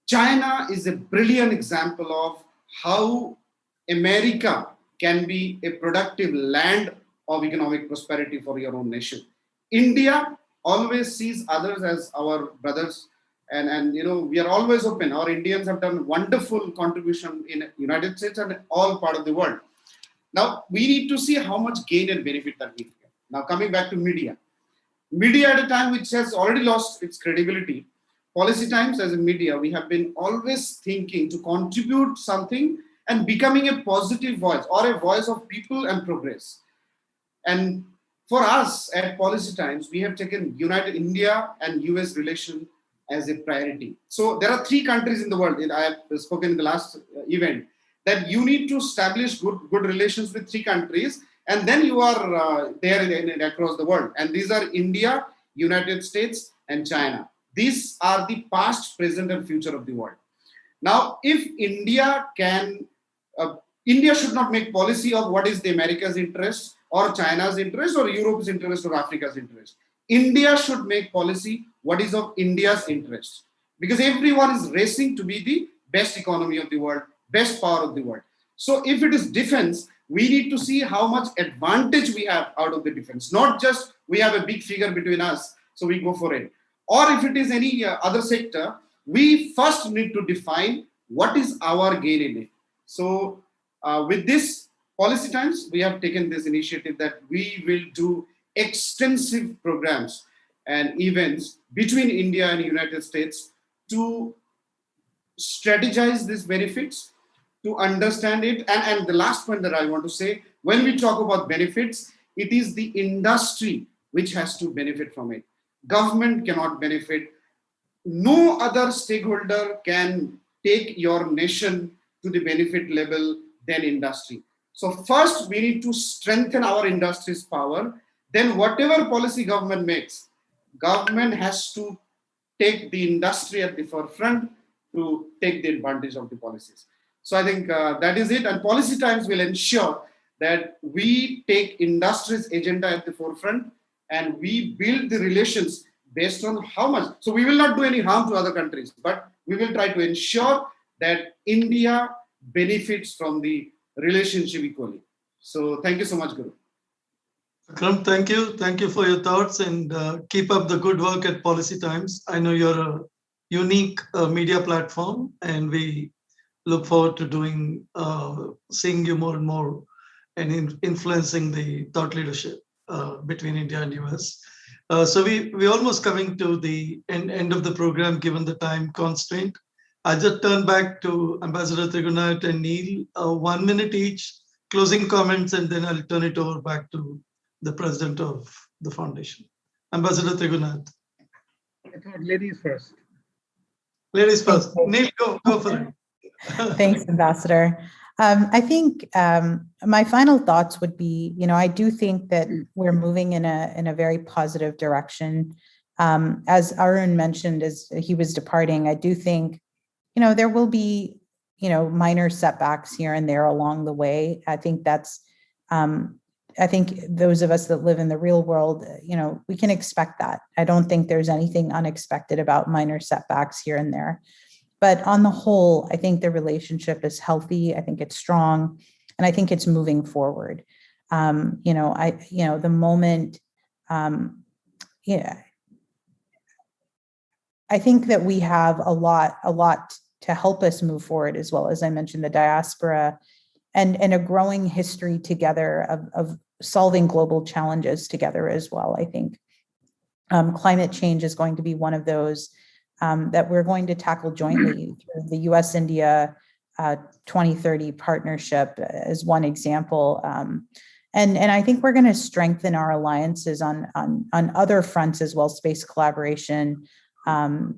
China is a brilliant example of how America can be a productive land of economic prosperity for your own nation. India always sees others as our brothers, and we are always open. Our Indians have done wonderful contribution in United States and all part of the world. Now we need to see how much gain and benefit that we get. Now coming back to media at a time which has already lost its credibility. Policy Times as a media, we have been always thinking to contribute something and becoming a positive voice or a voice of people and progress. And for us at Policy Times, we have taken United India and US relation as a priority. So there are 3 countries in the world, I have spoken in the last event, that you need to establish good relations with 3 countries, and then you are there across the world. And these are India, United States, and China. These are the past, present, and future of the world. Now, if India should not make policy of what is the America's interest or China's interest or Europe's interest or Africa's interest. India should make policy what is of India's interest, because everyone is racing to be the best economy of the world, best power of the world. So if it is defense, we need to see how much advantage we have out of the defense, not just we have a big figure between us, so we go for it. Or if it is any other sector, we first need to define what is our gain in it. So with this Policy Times, we have taken this initiative that we will do extensive programs and events between India and United States to strategize these benefits, to understand it. And the last point that I want to say, when we talk about benefits, it is the industry which has to benefit from it. Government cannot benefit. No other stakeholder can take your nation to the benefit level than industry. So first, we need to strengthen our industry's power. Then whatever policy government makes, government has to take the industry at the forefront to take the advantage of the policies. So I think that is it. And Policy Times will ensure that we take industry's agenda at the forefront and we build the relations based on how much. So we will not do any harm to other countries, but we will try to ensure that India benefits from the relationship equally. So thank you so much, Guru. Akram, thank you. Thank you for your thoughts, and keep up the good work at Policy Times. I know you're a unique media platform, and we look forward to doing seeing you more and more and influencing the thought leadership between India and US. So we're almost coming to the end of the program, given the time constraint. I just turn back to Ambassador Trigunath and Neil, 1 minute each, closing comments, and then I'll turn it over back to the president of the foundation. Ambassador Trigunath. I thought ladies first. Ladies first. Neil, go for it. Thanks, Ambassador. I think my final thoughts would be, I do think that we're moving in a very positive direction. As Arun mentioned, as he was departing, I do think, there will be, minor setbacks here and there along the way. I think I think those of us that live in the real world, we can expect that. I don't think there's anything unexpected about minor setbacks here and there. But on the whole, I think the relationship is healthy. I think it's strong, and I think it's moving forward. The moment, I think that we have a lot to help us move forward, as well as I mentioned, the diaspora and a growing history together of solving global challenges together as well. I think climate change is going to be one of those that we're going to tackle jointly through the USIndia 2030 partnership as one example. And I think we're going to strengthen our alliances on other fronts as well, space collaboration,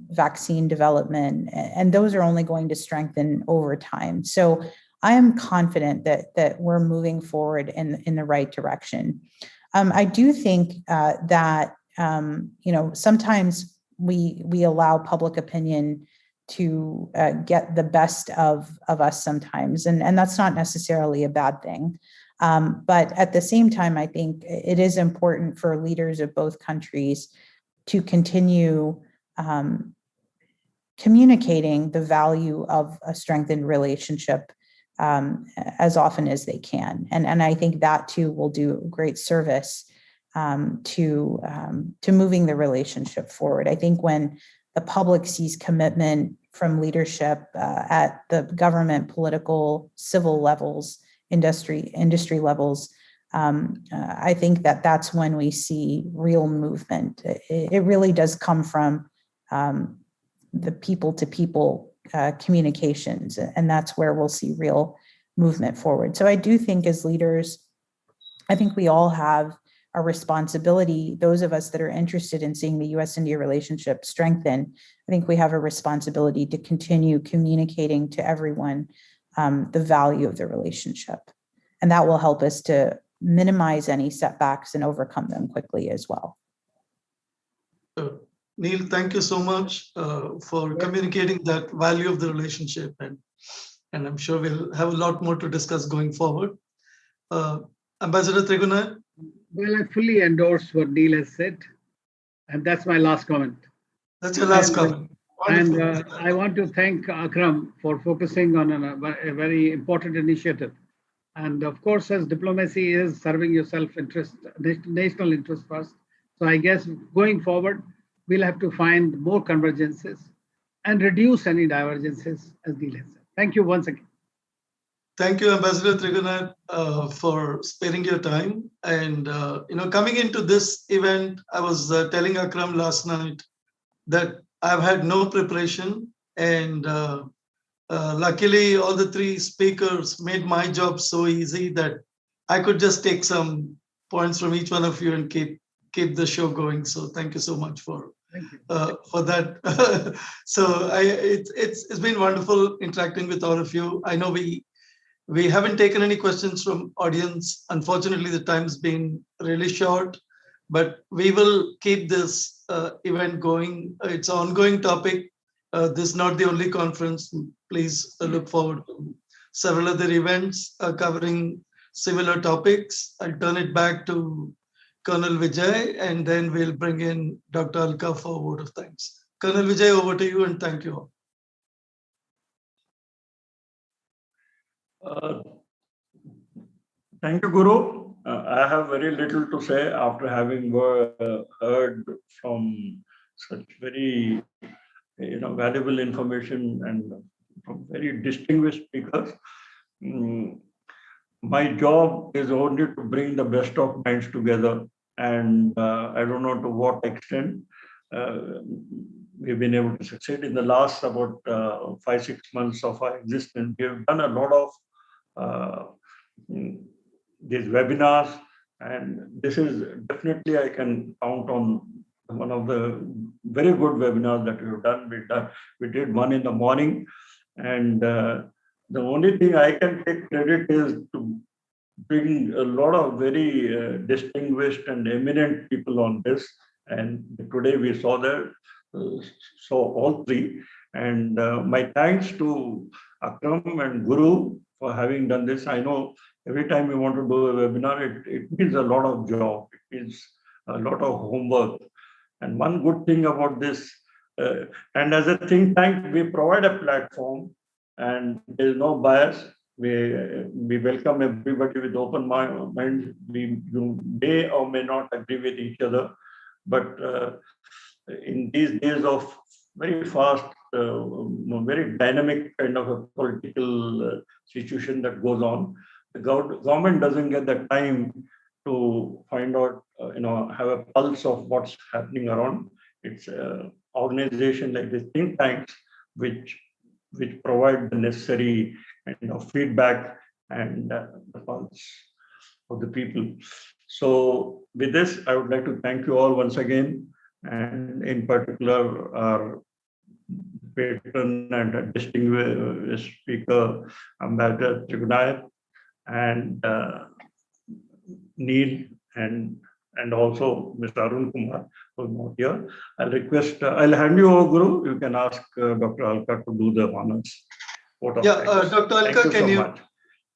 vaccine development, and those are only going to strengthen over time. So I am confident that we're moving forward in the right direction. I do think that sometimes we allow public opinion to get the best of us sometimes, and that's not necessarily a bad thing. But at the same time, I think it is important for leaders of both countries to continue communicating the value of a strengthened relationship as often as they can. And I think that too will do great service to moving the relationship forward. I think when the public sees commitment from leadership at the government, political, civil levels, industry levels, I think that's when we see real movement. It really does come from the people-to-people communications, and that's where we'll see real movement forward. So I do think as leaders, I think we all have a responsibility, those of us that are interested in seeing the US-India relationship strengthen, I think we have a responsibility to continue communicating to everyone the value of the relationship. And that will help us to minimize any setbacks and overcome them quickly as well. Neil, thank you so much for communicating that value of the relationship. And I'm sure we'll have a lot more to discuss going forward. Ambassador Trigunath? Well, I fully endorse what Neil has said. And that's my last comment. That's your last comment. And I want to thank Akram for focusing on a very important initiative. And of course, as diplomacy is serving your self-interest, national interest first. So I guess going forward, we'll have to find more convergences and reduce any divergences, as Neil has said. Thank you once again. Thank you, Ambassador Trigunath, for sparing your time. And coming into this event, I was telling Akram last night that I've had no preparation, and luckily, all the three speakers made my job so easy that I could just take some points from each one of you and keep the show going. So thank you so much for that. So it's been wonderful interacting with all of you. I know we haven't taken any questions from audience. Unfortunately, the time's been really short, but we will keep this event going. It's an ongoing topic. This is not the only conference. Please look forward to several other events covering similar topics. I'll turn it back to Colonel Vijay, and then we'll bring in Dr. Alka for a word of thanks. Colonel Vijay, over to you, and thank you all. Thank you, Guru. I have very little to say after having heard from such very valuable information and from very distinguished speakers. My job is only to bring the best of minds together, and I don't know to what extent we've been able to succeed. In the last about 5-6 months of our existence, we have done a lot of these webinars, and this is definitely, I can count on one of the very good webinars that we've done. We did one in the morning, and the only thing I can take credit is to bring a lot of very distinguished and eminent people on this. And today we saw all three. And my thanks to Akram and Guru for having done this. I know every time we want to do a webinar, it means a lot of job. It means a lot of homework. And one good thing about this, and as a think tank, we provide a platform and there's no bias. We welcome everybody with open mind. You may or may not agree with each other, but in these days of very fast, very dynamic kind of a political situation that goes on, the government doesn't get the time to find out, have a pulse of what's happening around. It's an organization like this think tanks which provide the necessary feedback and the pulse of the people. So with this, I would like to thank you all once again, and in particular our patron and distinguished speaker, Ambassador Trigunath, and Neil, and also Mr. Arun Kumar, who is not here. I'll hand you over, Guru. You can ask Dr. Alka to do the honors. Dr. Alka,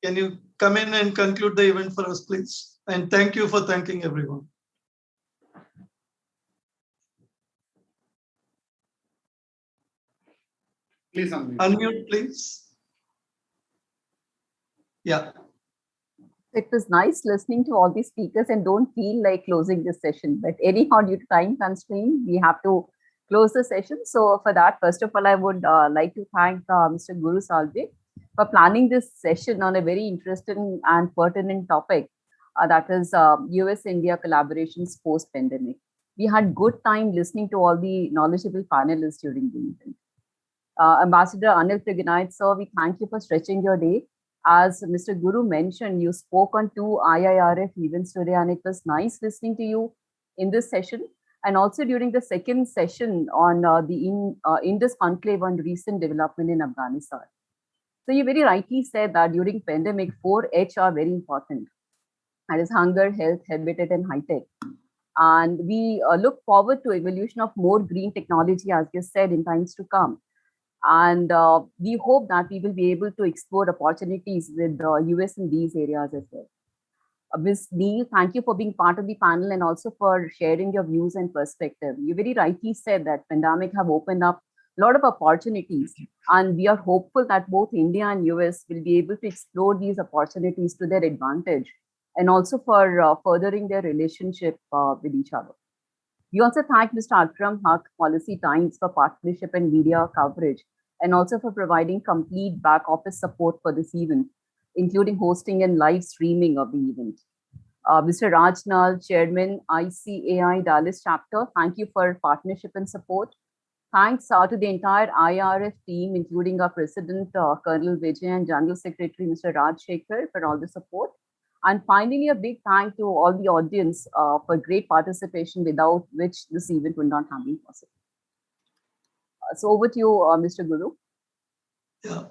can you come in and conclude the event for us, please? And thank you for thanking everyone. Please unmute. Unmute, please. Yeah. It was nice listening to all these speakers and don't feel like closing this session. But anyhow, due to time constraint, we have to close the session. So for that, first of all, I would like to thank Mr. Guru Salve for planning this session on a very interesting and pertinent topic. That is US-India collaborations post-pandemic. We had good time listening to all the knowledgeable panelists during the event. Ambassador Anil Trigunath, sir, we thank you for stretching your day. As Mr. Guru mentioned, you spoke on 2 IIRF events today, and it was nice listening to you in this session. And also during the second session on the Indus conclave on recent development in Afghanistan. So you very rightly said that during pandemic, 4H are very important. That is hunger, health, habitat, and high tech. And we look forward to evolution of more green technology, as you said, in times to come. And we hope that we will be able to explore opportunities with the US in these areas as well. Ms. Neil, thank you for being part of the panel and also for sharing your views and perspective. You very rightly said that pandemic have opened up a lot of opportunities, and we are hopeful that both India and US will be able to explore these opportunities to their advantage and also for furthering their relationship with each other. We also thank Mr. Akram Haq, Policy Times, for partnership and media coverage, and also for providing complete back office support for this event. including hosting and live streaming of the event. Mr. Raj Nal, Chairman, ICAI Dallas Chapter, thank you for partnership and support. Thanks to the entire IIRF team, including our President, Colonel Vijay, and General Secretary, Mr. Raj Shekhar, for all the support. And finally, a big thank to all the audience for great participation, without which this event would not have been possible. So over to you, Mr. Guru. Yeah.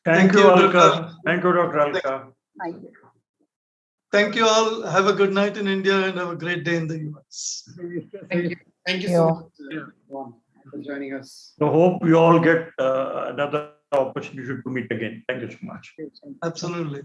Thank you, Alka. Thank you, Dr. Alka. Thank you. Thank you all. Have a good night in India and have a great day in the US. Thank you. Thank you so much, everyone, for joining us. So hope we all get another opportunity to meet again. Thank you so much. Absolutely.